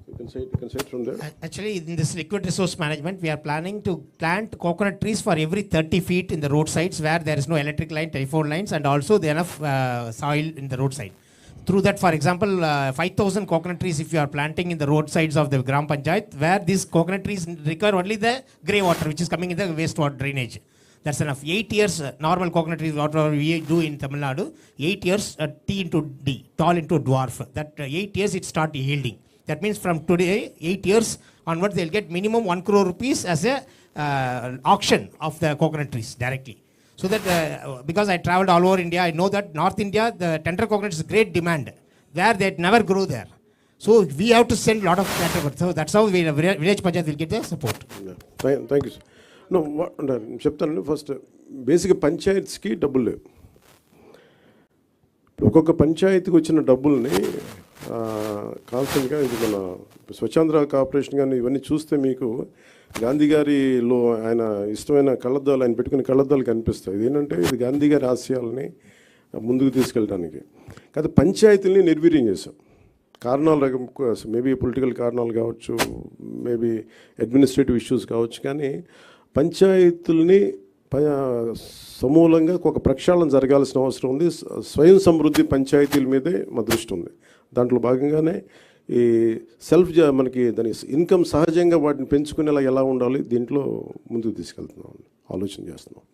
Speaker 5: You can say it from there.
Speaker 3: Actually, in this liquid resource management, we are planning to plant coconut trees for every 30 feet in the roadsides where there is no electric line, telephone lines, and also there enough soil in the roadside. Through that, for example, 5,000 coconut trees if you are planting in the roadsides of the Gram Panchayat, where these coconut trees require only the grey water which is coming in the wastewater drainage. That's enough. 8 years, normal coconut trees, whatever we do in Tamil Nadu, 8 years, T into D, tall into dwarf. That 8 years it start yielding. That means from today, 8 years onwards, they'll get minimum 1 crore rupees as a auction of the coconut trees directly. So that, because I traveled all over India, I know that North India, the tender coconut is great demand, where they never grow there. So we have to send a lot of tender coconut. So that's how village panchayat will get the support.
Speaker 5: Thank you sir. No చెప్తానండి. First బేసిక్గా పంచాయత్స్కి డబ్బులు లేవు. ఇప్పుడు ఒక్కొక్క పంచాయతీకి వచ్చిన డబ్బుల్ని కాన్స్టెంట్గా ఇది మన స్వచ్ఛాంధ్ర కార్పొరేషన్ కానీ ఇవన్నీ చూస్తే మీకు గాంధీ గారిలో ఆయన ఇష్టమైన కళ్ళద్దాలు ఆయన పెట్టుకునే కళ్ళద్దాలు కనిపిస్తాయి. ఇది ఏంటంటే ఇది గాంధీ గారి ఆశయాలని ముందుకు తీసుకెళ్ళడానికి కాదు, పంచాయతీలని నిర్వీర్యం చేశాం. కారణాలు మేబీ పొలిటికల్ కారణాలు కావచ్చు, మేబీ అడ్మినిస్ట్రేటివ్ ఇష్యూస్ కావచ్చు, కానీ పంచాయతీలని సమూలంగా ఒక ప్రక్షాళన జరగాల్సిన అవసరం ఉంది. స్వయం సమృద్ధి పంచాయతీల మీదే మా దృష్టి ఉంది. దాంట్లో భాగంగానే ఈ మనకి దాని ఇన్కమ్ సహజంగా వాటిని పెంచుకునేలా ఎలా ఉండాలి దీంట్లో ముందుకు తీసుకెళ్తున్నాం, ఆలోచన చేస్తున్నాం.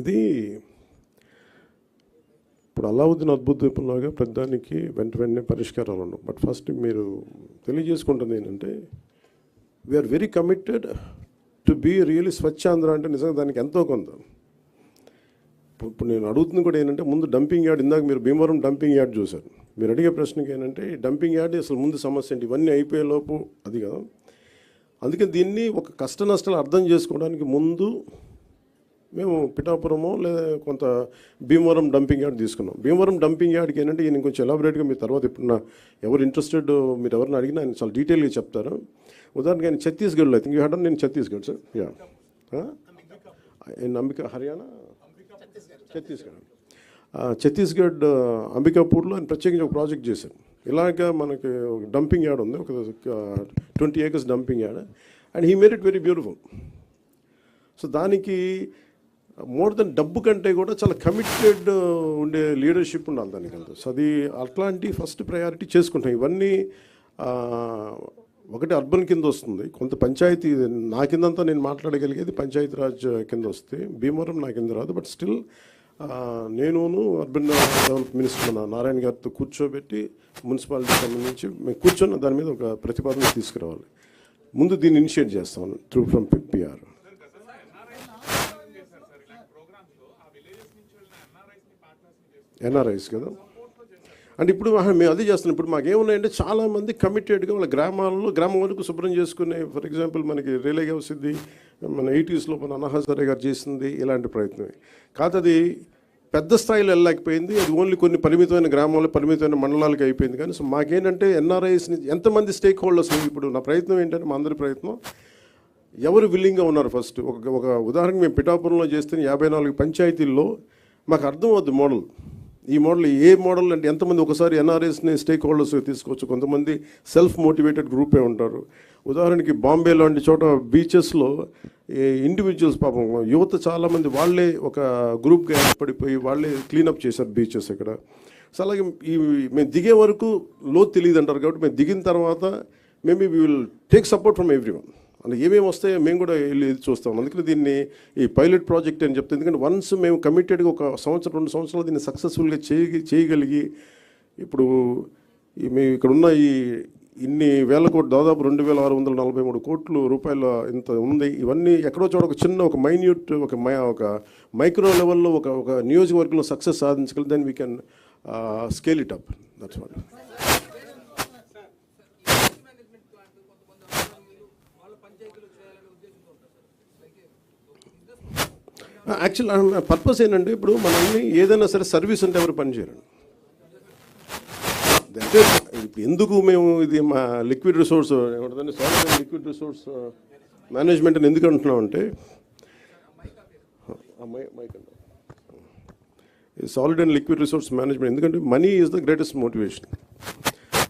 Speaker 5: ఇది ఇప్పుడు అలావుద్దీన్ అద్భుత దీపంలాగా ప్రతిదానికి వెంటనే పరిష్కారాలు ఉండవు. బట్ ఫస్ట్ మీరు తెలియజేసుకుంటుంది ఏంటంటే we are very committed to be really Swachh Andhra. అంటే నిజంగా దానికి ఎంతో కొంత ఇప్పుడు నేను అడుగుతుంది కూడా ఏంటంటే ముందు డంపింగ్ యార్డ్, ఇందాక మీరు భీమవరం డంపింగ్ యార్డ్ చూశారు. మీరు అడిగే ప్రశ్నకి ఏంటంటే డంపింగ్ యార్డ్ అసలు ముందు సమస్య ఏంటి, ఇవన్నీ అయిపోయేలోపు అది కదా. అందుకే దీన్ని ఒక కష్ట నష్టాలు అర్థం చేసుకోవడానికి ముందు మేము పిఠాపురమో లేదా కొంత భీమవరం డంపింగ్ యార్డ్ తీసుకున్నాం. భీమవరం డంపింగ్ యార్డ్కి ఏంటంటే నేను కొంచెం ఎలాబరేట్గా మీ తర్వాత ఇప్పుడు ఎవరు ఇంట్రెస్టెడ్ మీరు ఎవరిని అడిగినా ఆయన చాలా డీటెయిల్గా చెప్తారు. ఉదాహరణకి ఆయన ఛత్తీస్గఢ్లో ఐ థింక్ యూ హ్యాడ్ నేను ఛత్తీస్గఢ్ సార్, యా అంబికా హర్యానా ఛత్తీస్గఢ్ అంబికాపూర్లో ఆయన ప్రత్యేకించి ఒక ప్రాజెక్ట్ చేశారు. ఇలాగ మనకి డంపింగ్ యార్డ్ ఉంది, ఒక 20 acres dumping yard, and he made it very beautiful. So దానికి మోర్ దెన్ డబ్బు కంటే కూడా చాలా కమిటెడ్ ఉండే లీడర్షిప్ ఉండాలి దానికి అంతా. సో అది అట్లాంటి ఫస్ట్ ప్రయారిటీ చేసుకుంటాం. ఇవన్నీ ఒకటి అర్బన్ కింద వస్తుంది, కొంత పంచాయతీ నా కిందంతా నేను మాట్లాడగలిగేది పంచాయతీ రాజ్ కింద వస్తే, భీమవరం నా కింద రాదు. బట్ స్టిల్ నేను అర్బన్ డెవలప్ మినిస్టర్ మన నారాయణ గారితో కూర్చోబెట్టి మున్సిపాలిటీ సంబంధించి మేము కూర్చొని దాని మీద ఒక ప్రతిపాదన తీసుకురావాలి. ముందు దీన్ని ఇనిషియేట్ చేస్తాను త్రూ ఫ్రమ్ పిఆర్. ఎన్ఆర్ఐస్ కదా. అంటే ఇప్పుడు మేము అదే చేస్తున్నాం. ఇప్పుడు మాకేమున్నాయంటే చాలామంది కమిటెడ్గా వాళ్ళ గ్రామం వరకు శుభ్రం చేసుకునే, ఫర్ ఎగ్జాంపుల్ మనకి రిలే హౌస్ది మన 80s మన అన్నహాసరే గారు చేసింది ఇలాంటి ప్రయత్నమే కాదు. అది పెద్ద స్థాయిలో వెళ్ళలేకపోయింది. అది ఓన్లీ కొన్ని పరిమితమైన గ్రామాలు, పరిమితమైన మండలాలకి అయిపోయింది. కానీ సో మాకేంటంటే ఎన్ఆర్ఐస్ని ఎంతమంది స్టేక్ హోల్డర్స్, ఇప్పుడు నా ప్రయత్నం ఏంటంటే మా అందరి ప్రయత్నం ఎవరు విల్లింగ్గా ఉన్నారు. ఫస్ట్ ఒక ఉదాహరణకి మేము పిఠాపురంలో చేస్తే 54 పంచాయతీల్లో మాకు అర్థం అవుద్ది మోడల్. ఈ మోడల్ ఏ మోడల్ అంటే ఎంతమంది ఒకసారి ఎన్ఆర్ఎస్ని స్టేక్ హోల్డర్స్ తీసుకోవచ్చు. కొంతమంది సెల్ఫ్ మోటివేటెడ్ గ్రూపే ఉంటారు. ఉదాహరణకి బాంబే లాంటి చోట బీచెస్లో ఇండివిజువల్స్ పాపం యువత చాలామంది వాళ్ళే ఒక గ్రూప్గా ఏర్పడిపోయి వాళ్ళే క్లీనప్ చేశారు బీచెస్ ఇక్కడ. సో అలాగే మేము దిగే వరకు లోతు తెలియదు అంటారు. కాబట్టి మేము దిగిన తర్వాత maybe we will take support from every one. అంటే ఏమేమి వస్తాయో మేము కూడా వెళ్ళి చూస్తాం. అందుకని దీన్ని ఈ పైలట్ ప్రాజెక్ట్ అని చెప్తాం. ఎందుకంటే వన్స్ మేము కమిటెడ్గా ఒక సంవత్సరం 2 సంవత్సరాలు దీన్ని సక్సెస్ఫుల్గా చేయగలిగి ఇప్పుడు మేము ఇక్కడ ఉన్న ఇన్ని వేల కోట్లు, దాదాపు 2643 కోట్ల రూపాయల ఇంత ఉంది. ఇవన్నీ ఎక్కడో చోట ఒక చిన్న ఒక మైన్యూట్ ఒక మైక్రో లెవెల్లో ఒక నియోజకవర్గంలో సక్సెస్ సాధించగలిగితే then we can scale it up. That's what. Actual purpose ఏంటంటే ఇప్పుడు మనల్ని ఏదైనా సరే సర్వీస్ అంటే ఎవరు పనిచేయరండి. అంటే ఇప్పుడు ఎందుకు మేము ఇది మా లిక్విడ్ రిసోర్స్ ఏమంటుందంటే solid and liquid resource management అని ఎందుకు అంటున్నాం అంటే solid and liquid resource management ఎందుకంటే money is the greatest motivation.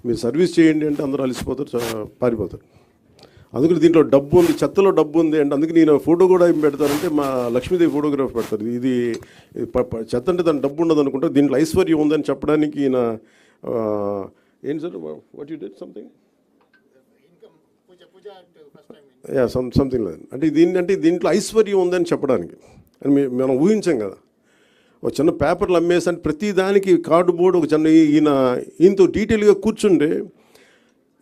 Speaker 5: మీరు సర్వీస్ చేయండి అంటే అందరూ అలసిపోతారు, పారిపోతారు. అందుకని దీంట్లో డబ్బు ఉంది, చెత్తలో డబ్బు ఉంది అంటే అందుకే నేను ఫోటో కూడా ఏం పెడతారంటే మా లక్ష్మీదేవి ఫోటోగ్రాఫ్ పెడతారు. ఇది చెత్త అంటే దాని డబ్బు ఉండదు అనుకుంటే దీంట్లో ఐశ్వర్యం ఉందని చెప్పడానికి ఈయన ఏంటి sir what you did something something లేదు అంటే దీంట్లో ఐశ్వర్యం ఉందని చెప్పడానికి అని మనం ఊహించాం కదా. ఒక చిన్న పేపర్లు అమ్మేసి అంటే ప్రతి దానికి కార్డు బోర్డు ఒక చిన్న ఈయనతో డీటెయిల్గా కూర్చుంటే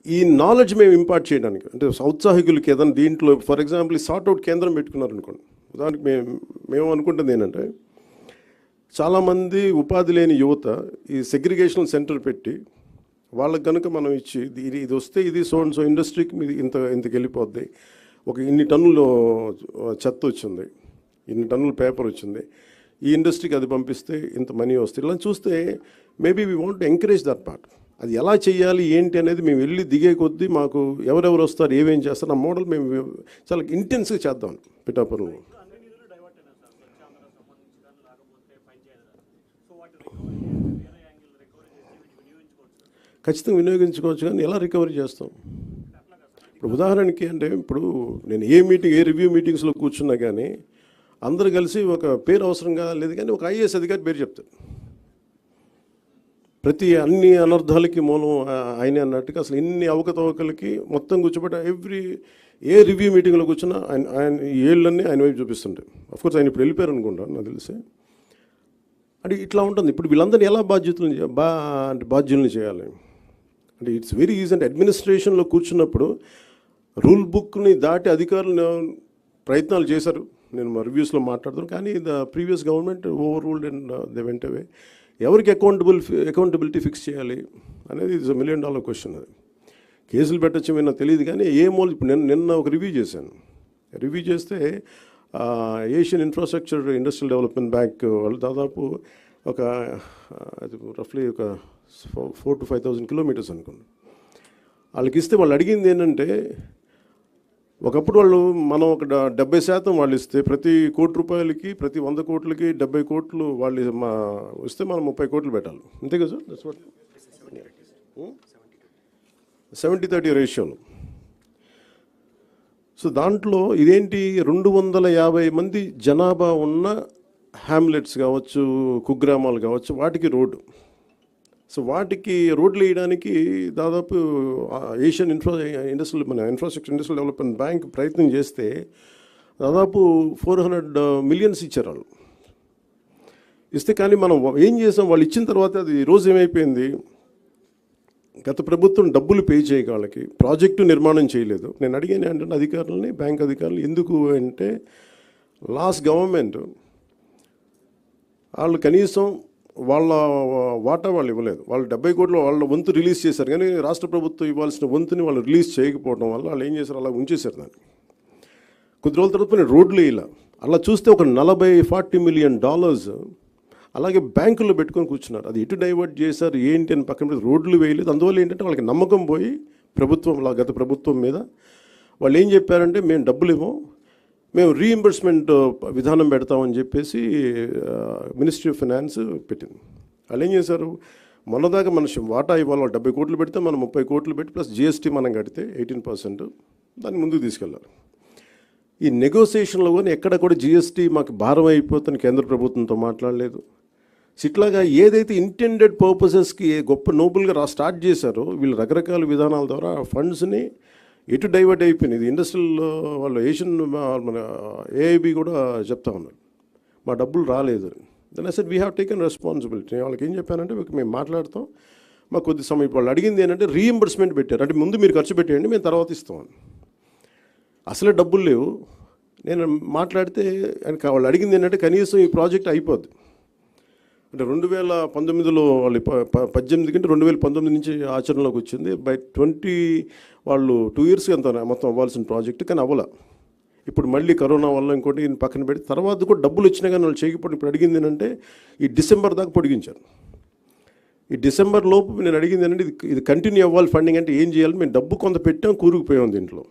Speaker 5: ఈ నాలెడ్జ్ మేము ఇంపార్ట్ చేయడానికి అంటే ఔత్సాహికులకి ఏదైనా దీంట్లో ఫర్ ఎగ్జాంపుల్ ఈ సార్ట్అవుట్ కేంద్రం పెట్టుకున్నారు అనుకోండి. దానికి మేము అనుకుంటుంది ఏంటంటే చాలామంది ఉపాధి లేని యువత ఈ సెగ్రిగేషన్ సెంటర్ పెట్టి వాళ్ళకి కనుక మనం ఇచ్చి ఇది వస్తే ఇది సో ఇండస్ట్రీకి మీది ఇంతకు వెళ్ళిపోద్ది, ఒక ఇన్ని టన్నులు చెత్త వచ్చింది, ఇన్ని టన్నుల పేపర్ వచ్చింది, ఈ ఇండస్ట్రీకి అది పంపిస్తే ఇంత మనీ వస్తుంది. ఇలా చూస్తే maybe we want to encourage that part. అది ఎలా చేయాలి ఏంటి అనేది మేము వెళ్ళి దిగే కొద్దీ మాకు ఎవరెవరు వస్తారు ఏమేం చేస్తారు ఆ మోడల్ మేము చాలా ఇంటెన్స్గా చేద్దాం పిఠాపురంలో. ఖచ్చితంగా వినియోగించుకోవచ్చు, కానీ ఎలా రికవరీ చేస్తాం? ఇప్పుడు ఉదాహరణకి అంటే ఇప్పుడు నేను ఏ రివ్యూ మీటింగ్స్లో కూర్చున్నా కానీ అందరూ కలిసి ఒక పేరు అవసరంగా లేదు కానీ ఒక ఐఏఎస్ అధికారి పేరు చెప్తారు. అన్ని అనర్థాలకి మూలం ఆయనే అన్నట్టుగా అసలు ఇన్ని అవకతవకలకి మొత్తం కూర్చోబెట్టి ఏ రివ్యూ మీటింగ్లో కూర్చున్నా ఆయన ఏళ్ళన్నీ ఆయన వైపు చూపిస్తుంటాయి. అఫ్కోర్స్ ఆయన ఇప్పుడు వెళ్ళిపోయారు అనుకుంటాను నాకు తెలిసి. అంటే ఇట్లా ఉంటుంది. ఇప్పుడు వీళ్ళందరినీ ఎలా బాధ్యుల్ని చేయాలి అంటే ఇట్స్ వెరీ ఈజీ. అంటే అడ్మినిస్ట్రేషన్లో కూర్చున్నప్పుడు రూల్ బుక్ని దాటి అధికారులు ప్రయత్నాలు చేశారు. నేను మా రివ్యూస్లో మాట్లాడుతాను, కానీ the previous government over ruled and they went away. ఎవరికి అకౌంటబిలిటీ ఫిక్స్ చేయాలి అనేది ఇట్స్ $1 million క్వశ్చన్. అది కేసులు పెట్టచ్చు నాకు తెలియదు, కానీ ఇప్పుడు నిన్న ఒక రివ్యూ చేశాను. రివ్యూ చేస్తే Asian infrastructure industrial development bank వాళ్ళు దాదాపు రఫ్లీ ఒక 4,000 to 5,000 kilometers అనుకోండి. వాళ్ళకి ఇస్తే వాళ్ళు అడిగింది ఏంటంటే ఒకప్పుడు మనం ఒక 70% వాళ్ళు ఇస్తే ప్రతి ₹1,00,00,000కి ప్రతి 100 కోట్లకి 70 కోట్లు వాళ్ళు ఇస్తే మనం 30 కోట్లు పెట్టాలి. అంతే కదా సార్? దట్స్ వాట్ 70-30 రేషియోలో. సో దాంట్లో ఇదేంటి 250 మంది జనాభా ఉన్న హ్యామ్లెట్స్ కావచ్చు, కుగ్రామాలు కావచ్చు, వాటికి రోడ్డు. సో వాటికి రోడ్లు వేయడానికి దాదాపు Asian infrastructure industrial development bank ప్రయత్నం చేస్తే దాదాపు 400 million ఇచ్చారు వాళ్ళు ఇస్తే. కానీ మనం ఏం చేసాం, వాళ్ళు ఇచ్చిన తర్వాత అది రోజు ఏమైపోయింది, గత ప్రభుత్వం డబ్బులు పే చేయక వాళ్ళకి ప్రాజెక్టు నిర్మాణం చేయలేదు. నేను అడిగాను అంటే అధికారులని, బ్యాంక్ అధికారులు ఎందుకు అంటే లాస్ట్ గవర్నమెంట్ వాళ్ళు కనీసం వాళ్ళ వాటా వాళ్ళు ఇవ్వలేదు. వాళ్ళు 70 కోట్లు వాళ్ళ వంతు రిలీజ్ చేశారు, కానీ రాష్ట్ర ప్రభుత్వం ఇవ్వాల్సిన వంతుని వాళ్ళు రిలీజ్ చేయకపోవడం వల్ల వాళ్ళు ఏం చేశారు, అలా ఉంచేశారు దాన్ని. కొద్ది రోజుల తర్వాత రోడ్లు ఇలా అలా చూస్తే ఒక $40-40 million అలాగే బ్యాంకుల్లో పెట్టుకొని కూర్చున్నారు. అది ఎటు డైవర్ట్ చేశారు ఏంటి అని పక్కన పెట్టి రోడ్లు వేయలేదు. అందువల్ల ఏంటంటే వాళ్ళకి నమ్మకం పోయి గత ప్రభుత్వం మీద వాళ్ళు ఏం చెప్పారంటే మేము డబ్బులు ఇవ్వం, మేము రీఇంబర్స్మెంట్ విధానం పెడతామని చెప్పేసి మినిస్ట్రీ ఆఫ్ ఫైనాన్స్ పెట్టింది. వాళ్ళు ఏం చేశారు, మొన్నదాకా మన వాటా ఇవ్వాలి, 70 కోట్లు పెడితే మనం 30 కోట్లు పెట్టి ప్లస్ జిఎస్టీ మనం కడితే 18% దాన్ని ముందుకు తీసుకెళ్ళారు. ఈ నెగోసియేషన్లో కానీ ఎక్కడ కూడా జిఎస్టీ మాకు భారం అయిపోతుంది కేంద్ర ప్రభుత్వంతో మాట్లాడలేదు. ఇట్లాగా ఏదైతే ఇంటెండెడ్ పర్పసెస్కి గొప్ప నోబుల్గా స్టార్ట్ చేశారో వీళ్ళు రకరకాల విధానాల ద్వారా ఫండ్స్ని ఎటు డైవర్ట్ అయిపోయింది. ఇది ఇండస్ట్రియల్ వాళ్ళు ఏషియన్ మన ఏఐబి కూడా చెప్తా ఉన్నారు మా డబ్బులు రాలేదు. Then I said we have taken responsibility. వాళ్ళకి ఏం చెప్పానంటే మేము మాట్లాడతాం, మాకు కొద్ది సమయం. వాళ్ళు అడిగింది ఏంటంటే రీఎంబర్స్మెంట్ పెట్టారు, అంటే ముందు మీరు ఖర్చు పెట్టేయండి మేము తర్వాత ఇస్తామని. అసలే డబ్బులు లేవు. నేను మాట్లాడితే వాళ్ళు అడిగింది ఏంటంటే కనీసం ఈ ప్రాజెక్ట్ అయిపోద్ది అంటే 2019లో వాళ్ళు 18 కంటే 2019 నుంచి ఆచరణలోకి వచ్చింది. బై 20 వాళ్ళు 2 years అంత మొత్తం అవ్వాల్సిన ప్రాజెక్ట్, కానీ అవ్వాల. ఇప్పుడు మళ్ళీ కరోనా వల్ల ఇంకోటి పక్కన పెట్టి తర్వాత కూడా డబ్బులు వచ్చినా కానీ వాళ్ళు చేయకపోతే ఇప్పుడు అడిగింది ఏంటంటే ఈ డిసెంబర్ దాకా పొడిగించారు. ఈ డిసెంబర్ లోపు నేను అడిగింది ఏంటంటే ఇది కంటిన్యూ అవ్వాలి ఫండింగ్, అంటే ఏం చేయాలి, మేము డబ్బు కొంత పెట్టాం కూరుకుపోయాం దీంట్లో,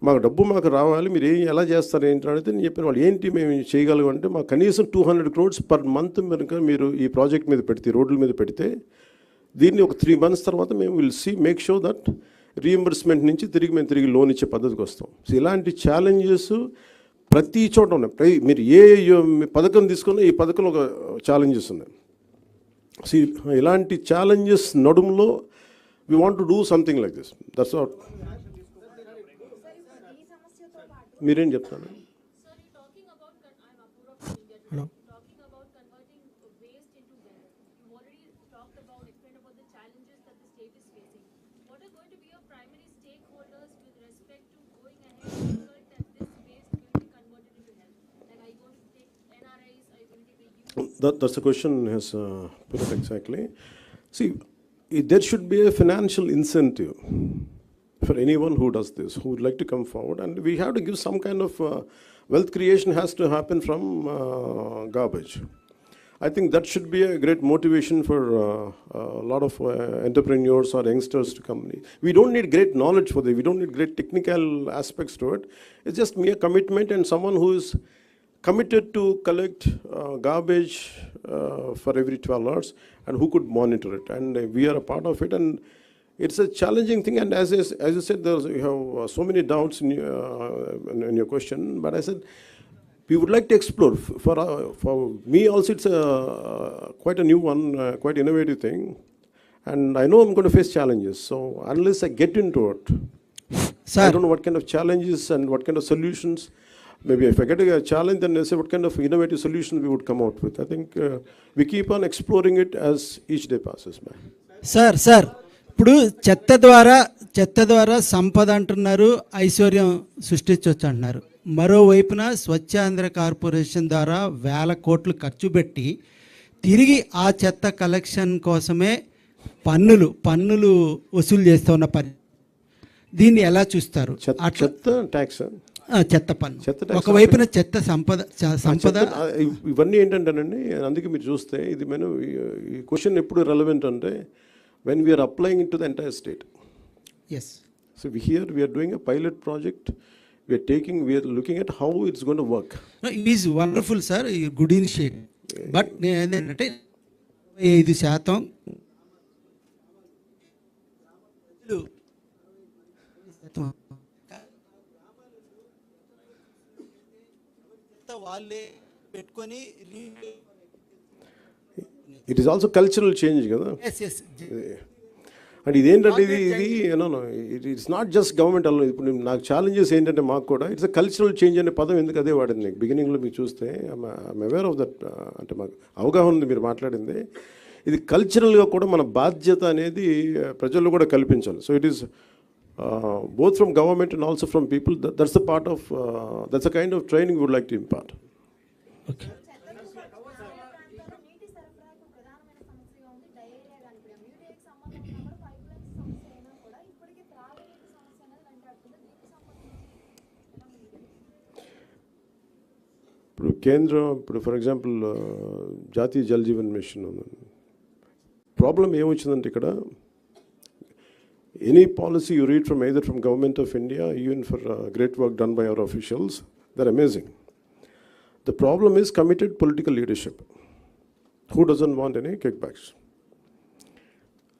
Speaker 5: మాకు డబ్బు మాకు రావాలి, మీరు ఎలా చేస్తారు ఏంటి అడిగితే నేను చెప్పాను వాళ్ళు ఏంటి మేము చేయగలం అంటే మాకు కనీసం 200 crores per month కనుక మీరు ఈ ప్రాజెక్ట్ మీద పెడితే, రోడ్ల మీద పెడితే దీన్ని ఒక 3 months తర్వాత మేము will make sure that reimbursement నుంచి మేము తిరిగి లోన్ ఇచ్చే పద్ధతికి వస్తాం. సో ఇలాంటి ఛాలెంజెస్ ప్రతి చోట ఉన్నాయి. మీరు ఏ పథకం తీసుకున్నా ఈ పథకంలో ఒక ఛాలెంజెస్ ఉన్నాయి. సో ఇలాంటి ఛాలెంజెస్ నడుములో we want to do something like this. That's what. మీరేం చెప్తాను? That's the question has put it exactly. See, there should be a financial incentive for anyone who does this, who would like to come forward, and we have to give some kind of wealth creation has to happen from garbage. I think that should be a great motivation for a lot of entrepreneurs or youngsters to come. We don't need great knowledge for this. We don't need great technical aspects to it. It's just mere commitment and someone who is committed to collect garbage for every 12 hours and who could monitor it. And we are a part of it. And it's a challenging thing. And as you said, you have so many doubts in your question. But I said, we would like to explore. For me also, it's quite a new one, quite innovative thing. And I know I'm going to face challenges. So unless I get into it,
Speaker 8: Sir.
Speaker 5: I don't know what kind of challenges and what kind of solutions. Maybe if I get a challenge, then I say what kind of innovative solution we would come out with. I think we keep on exploring it as each day passes by.
Speaker 8: Sir ఇప్పుడు చెత్త ద్వారా సంపద అంటున్నారు, ఐశ్వర్యం సృష్టించవచ్చు అంటున్నారు. మరోవైపున Swachhandhra corporation ద్వారా 1,000 కోట్లు ఖర్చు పెట్టి తిరిగి ఆ చెత్త కలెక్షన్ కోసమే పన్నులు వసూలు చేస్తూ ఉన్న దీన్ని ఎలా చూస్తారు?
Speaker 5: చెత్త ట్యాక్స్,
Speaker 8: చెత్త పన్ను ఒకవైపున చెత్త సంపద
Speaker 5: ఇవన్నీ ఏంటంటేనండి, అందుకే మీరు చూస్తే ఇది మనం ఈ క్వశ్చన్ ఎప్పుడు రెలవెంట్ అంటే when we are applying it to the entire state.
Speaker 8: Yes.
Speaker 5: So we are doing a pilot project. We are looking at how it's going to work.
Speaker 8: No, it is wonderful, sir. Good initiative. But ఏంటంటే 5% వాళ్ళే పెట్టుకొని
Speaker 5: it is also cultural change కదా. And ఇదేంటంటే it's not just government అలా. ఇప్పుడు నాకు challenges ఏంటంటే మాకు కూడా ఇట్స్ అ కల్చరల్ చేంజ్ అనే పదం ఎందుకు అదే వాడింది నీకు బిగినింగ్లో మీకు చూస్తే ఐఎమ్ అవేర్ ఆఫ్ దట్. అంటే మాకు అవగాహన ఉంది మీరు మాట్లాడింది. ఇది కల్చరల్గా కూడా మన బాధ్యత అనేది ప్రజల్లో కూడా కల్పించాలి. So it is both from government and also from people. That's the part of that's the kind of training we would like to impart.
Speaker 8: Okay.
Speaker 5: ఇప్పుడు కేంద్రం ఫర్ ఎగ్జాంపుల్ జాతీయ జల్ జీవన్ మిషన్ ప్రాబ్లం ఏమొచ్చిందంటే ఇక్కడ any policy you read from either from government of India, even for great work done by our officials, they're amazing. The problem is committed political leadership. Who doesn't want any kickbacks?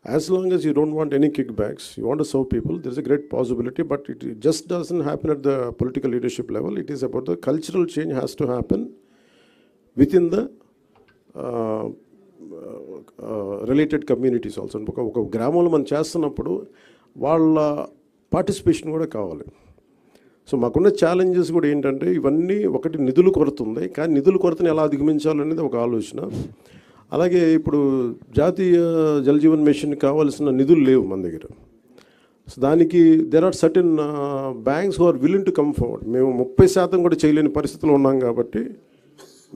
Speaker 5: As long as you don't want any kickbacks, you want to serve people, there's a great possibility, but it just doesn't happen at the political leadership level. It is about the cultural change has to happen within the related communities also. ఒక గ్రామంలో మనం చేస్తున్నప్పుడు వాళ్ళ participation కూడా కావాలి. So మాకున్న challenges కూడా ఏంటంటే ఇవన్నీ ఒకటి నిధుల కొరత ఉంది, కానీ నిధుల కొరతను ఎలా అధిగమించాలనేది ఒక ఆలోచన. అలాగే ఇప్పుడు జాతీయ జల్ జీవన్ మిషన్ కావాల్సిన నిధులు లేవు మన దగ్గర. సో దానికి there are certain banks who are willing to come forward. మేము 30% కూడా చేయలేని పరిస్థితిలో ఉన్నాం కాబట్టి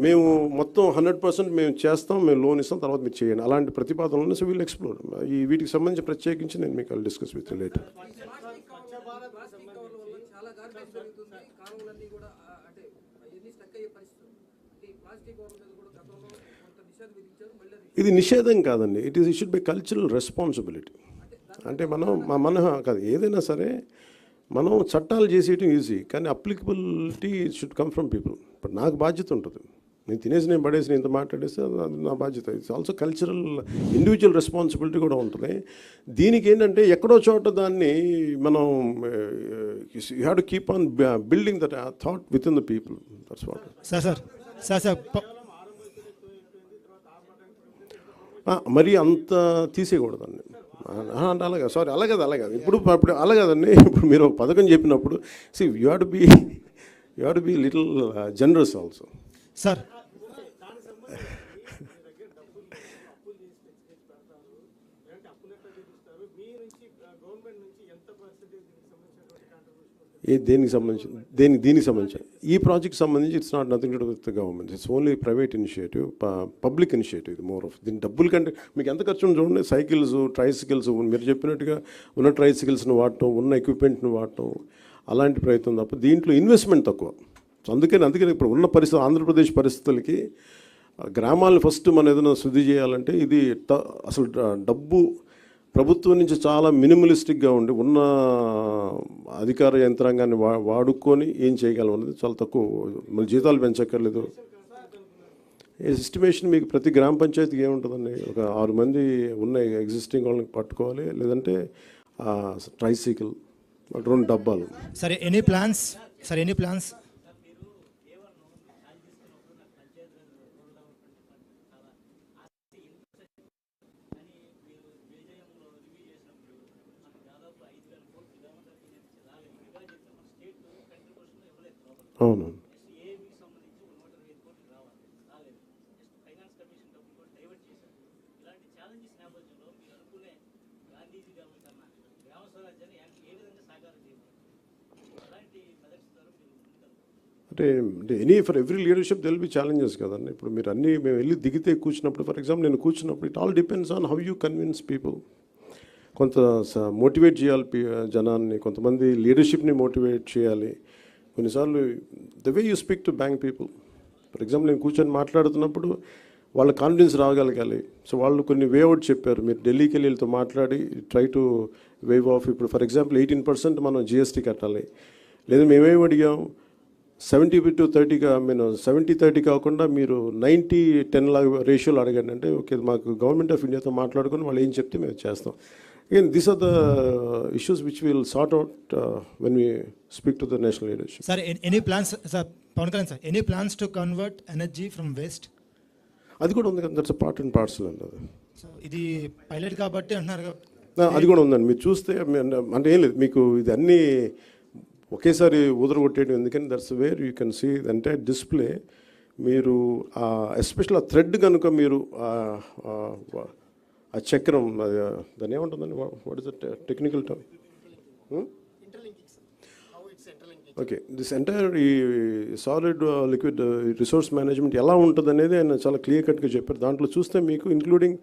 Speaker 5: మేము మొత్తం 100% మేము చేస్తాం, మేము లోన్ ఇస్తాం, తర్వాత మీరు చేయండి అలాంటి ప్రతిపాదనలు. సో వీళ్ళు ఎక్స్ప్లోర్ ఈ వీటికి సంబంధించి ప్రత్యేకించి నేను మీకు డిస్కస్ విత్ లేటర్. ఇది నిషేధం కాదండి, it should be cultural responsibility. అంటే మన కాదు, ఏదైనా సరే మనం చట్టాలు చేసేయటం ఈజీ, కానీ applicability should come from people. But నాకు బాధ్యత ఉంటుంది, నేను తినేసి నేను పడేసి ఇంత మాట్లాడేస్తే అది నా బాధ్యత. It's also cultural individual responsibility కూడా ఉంటుంది. దీనికి ఏంటంటే ఎక్కడో చోట దాన్ని మనం you have to keep on building that thought with in the people. That's what.
Speaker 8: Sir
Speaker 5: మరి అంత తీసేయకూడదండి. అంటే అలాగా, సారీ, అలాగే ఇప్పుడు అలాగదండి. ఇప్పుడు మీరు ఒక పథకం చెప్పినప్పుడు you have to be little generous also.
Speaker 8: Sir
Speaker 5: దీనికి సంబంధించి ఈ ప్రాజెక్ట్ సంబంధించి it's not nothing to do with the government. It's only private initiative, public initiative. ఇది మోర్ ఆఫ్ దీని డబ్బుల కంటే మీకు ఎంత ఖర్చు ఉంది చూడండి. సైకిల్స్, ట్రైసికల్స్, మీరు చెప్పినట్టుగా ఉన్న ట్రైసికల్స్ని వాడటం, ఉన్న ఎక్విప్మెంట్ని వాడటం, అలాంటి ప్రయత్నం తప్ప దీంట్లో ఇన్వెస్ట్మెంట్ తక్కువ. సో అందుకని ఇప్పుడు ఉన్న పరిస్థితి, ఆంధ్రప్రదేశ్ పరిస్థితులకి గ్రామాలను ఫస్ట్ మనం ఏదైనా శుద్ధి చేయాలంటే ఇది అసలు డబ్బు ప్రభుత్వం నుంచి చాలా మినిమలిస్టిక్గా ఉండి ఉన్న అధికార యంత్రాంగాన్ని వాడుకొని ఏం చేయగలం అనేది చాలా తక్కువ. మళ్ళీ జీతాలు పెంచక్కర్లేదు. ఎస్టిమేషన్ మీకు ప్రతి గ్రామ పంచాయతీకి ఏముంటుందండి, ఒక 6 మంది ఉన్న ఎగ్జిస్టింగ్ వాళ్ళని పట్టుకోవాలి, లేదంటే ట్రైసైకిల్ 2 డబ్బాలు.
Speaker 8: సరే, ఎనీ ప్లాన్స్?
Speaker 5: అవును. అంటే for every leadership there'll be challenges కదండి. ఇప్పుడు మీరు మేము వెళ్ళి దిగితే కూర్చున్నప్పుడు, ఫర్ ఎగ్జాంపుల్ నేను కూర్చున్నప్పుడు, it all depends on how you convince people. కొంత మోటివేట్ చేయాలి జనాన్ని, కొంతమంది లీడర్షిప్ని మోటివేట్ చేయాలి. కొన్నిసార్లు the way you speak to bank people, for example నేను కూర్చొని మాట్లాడుతున్నప్పుడు వాళ్ళ కాన్ఫిడెన్స్ రాగలగాలి. సో వాళ్ళు కొన్ని వేఅవుట్ చెప్పారు, మీరు ఢిల్లీకి వెళ్ళి వీళ్ళతో మాట్లాడి ట్రై టు వేవ్ ఆఫ్. ఇప్పుడు ఫర్ ఎగ్జాంపుల్ 18% మనం జిఎస్టీ కట్టాలి, లేదా మేమేమి అడిగాం 70-30గా, 70-30 కాకుండా మీరు 90-10 లాగా రేషియోలు అడగండి అంటే, ఓకే మాకు గవర్నమెంట్ ఆఫ్ ఇండియాతో మాట్లాడుకొని వాళ్ళు ఏం చెప్తే మేము చేస్తాం. Again, these are the issues which we will sort out when we speak to the national leadership.
Speaker 8: Sir, any plans, sir, Pawan Kalyan sir, any plans to convert energy from waste?
Speaker 5: అది కూడా ఉంది కదా, that's part and parcel అండి. అది
Speaker 8: so ఇది pilot కాబట్టి అంటున్నారు.
Speaker 5: అది కూడా ఉందండి. మీరు చూస్తే అంటే ఏం లేదు, మీకు ఇది అన్నీ ఒకేసారి కొట్టేయడం ఎందుకని, that's where you can see the entire display. మీరు ఎస్పెషల్ ఆ థ్రెడ్ కనుక మీరు ఆ చక్రం, దాన్ని ఏముంటుందండి, what is the technical term? Okay, this entire ఈ సాలిడ్ లిక్విడ్ రిసోర్స్ మేనేజ్మెంట్ ఎలా ఉంటుంది అనేది ఆయన చాలా క్లియర్ కట్గా చెప్పారు. దాంట్లో చూస్తే మీకు ఇంక్లూడింగ్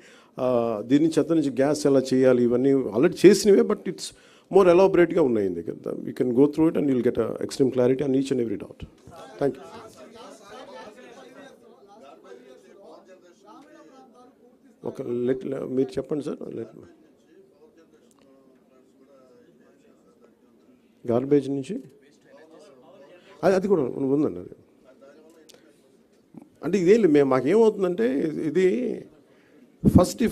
Speaker 5: దీని చెత్త నుంచి గ్యాస్ ఎలా చేయాలి, ఇవన్నీ ఆల్రెడీ చేసినవే, బట్ ఇట్స్ మోర్ ఎలాబరేట్గా ఉన్నాయి. You can go through it and you'll get extreme clarity on each and every doubt. Thank you. మీరు చెప్పండి సార్. గార్బేజ్ నుంచి అది కూడా ఉందండి. అది అంటే ఇదేం లేదు, మాకేమవుతుందంటే ఇది ఫస్ట్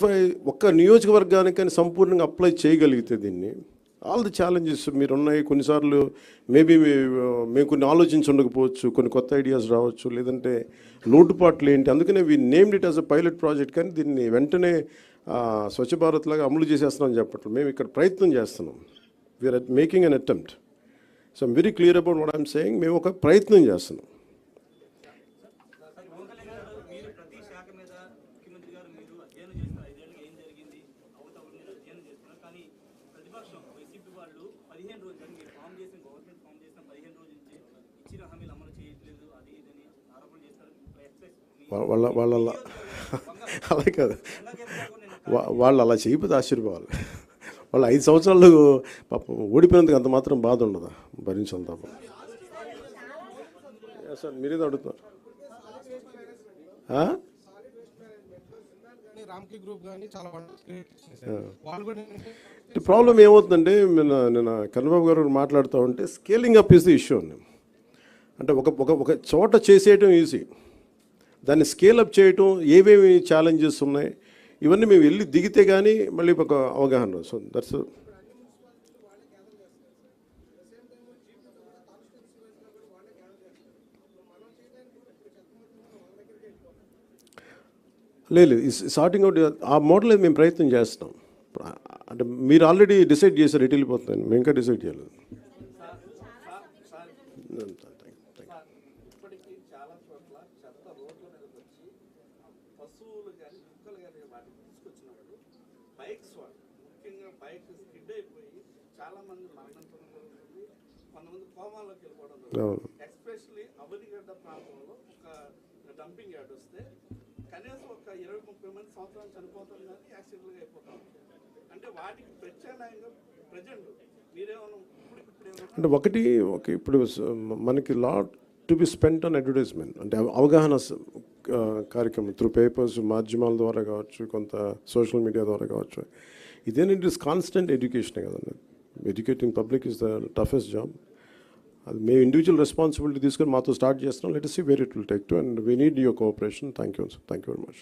Speaker 5: ఒక్క నియోజకవర్గానికి కానీ సంపూర్ణంగా అప్లై చేయగలిగితే దీన్ని, ఆల్ ది ఛాలెంజెస్ మీరు ఉన్నాయి. కొన్నిసార్లు మేబీ మేము కొన్ని ఆలోచించి ఉండకపోవచ్చు, కొన్ని కొత్త ఐడియాస్ రావచ్చు, లేదంటే లోటుపాట్లు ఏంటి. అందుకనే we named it as a pilot project. కానీ దీన్ని వెంటనే స్వచ్ఛ భారత్ లాగా అమలు చేసేస్తున్నాం చెప్పట్లు మేము ఇక్కడ ప్రయత్నం చేస్తున్నాం. We are making an attempt. So I'm very clear about what I'm saying. మేము ఒక ప్రయత్నం చేస్తున్నాం. వాళ్ళ అలా కాదు, వాళ్ళు అలా చేయకపోతే ఆశ్చర్యపోవాలి. వాళ్ళు 5 సంవత్సరాలు పాపం ఓడిపోయినందుకు అంత మాత్రం బాధ ఉండదా, భరించాలి తప్ప. సార్ మీరేదో అడుగుతున్నారు. ప్రాబ్లం ఏమవుతుందంటే నేను కన్నబాబు గారు మాట్లాడుతూ ఉంటే scaling up is the issue అండి. అంటే ఒక చోట చేసేయటం ఈజీ, దాన్ని స్కేల్ అప్ చేయటం, ఏవేమి ఛాలెంజెస్ ఉన్నాయి ఇవన్నీ మేము వెళ్ళి దిగితే కానీ మళ్ళీ ఒక అవగాహన. సో దట్స్ లేదు సార్టింగ్ అవుట్ ఆ మోడల్ మేము ప్రయత్నం చేస్తున్నాం. అంటే మీరు ఆల్రెడీ డిసైడ్ చేశారు ఎటు వెళ్ళిపోతున్నాను, మేము ఇంకా డిసైడ్ చేయలేదు.
Speaker 9: ఎస్పెషల్లీ అవనిగడ్డ ప్రాంతంలో ఒక డంపింగ్ యార్డ్ వస్తే కనీసం ఒక 20-30 మంది సంవత్సరాలు చనిపోతాం కానీ యాక్సిడెంట్గా అయిపోతాం. అంటే వాటికి ప్రత్యామ్నాయంగా ప్రజెంట్ మీరేమన్నా
Speaker 5: అంటే ఒకటి ఇప్పుడు మనకి lot to be spent on advertisement, అంటే అవగాహన కార్యక్రమం త్రూ పేపర్స్, మాధ్యమాల ద్వారా కావచ్చు, కొంత సోషల్ మీడియా ద్వారా కావచ్చు. ఇదేంటి ఇట్ ఇస్ కాన్స్టెంట్ ఎడ్యుకేషన్ కదండి. Educating public is the toughest job. అది మేము ఇండివిజువల్ రెస్పాన్సిబిలిటీ తీసుకొని మాతో స్టార్ట్ చేస్తున్నాం. Let us see where it will take to, and we need your cooperation. Thank you very much.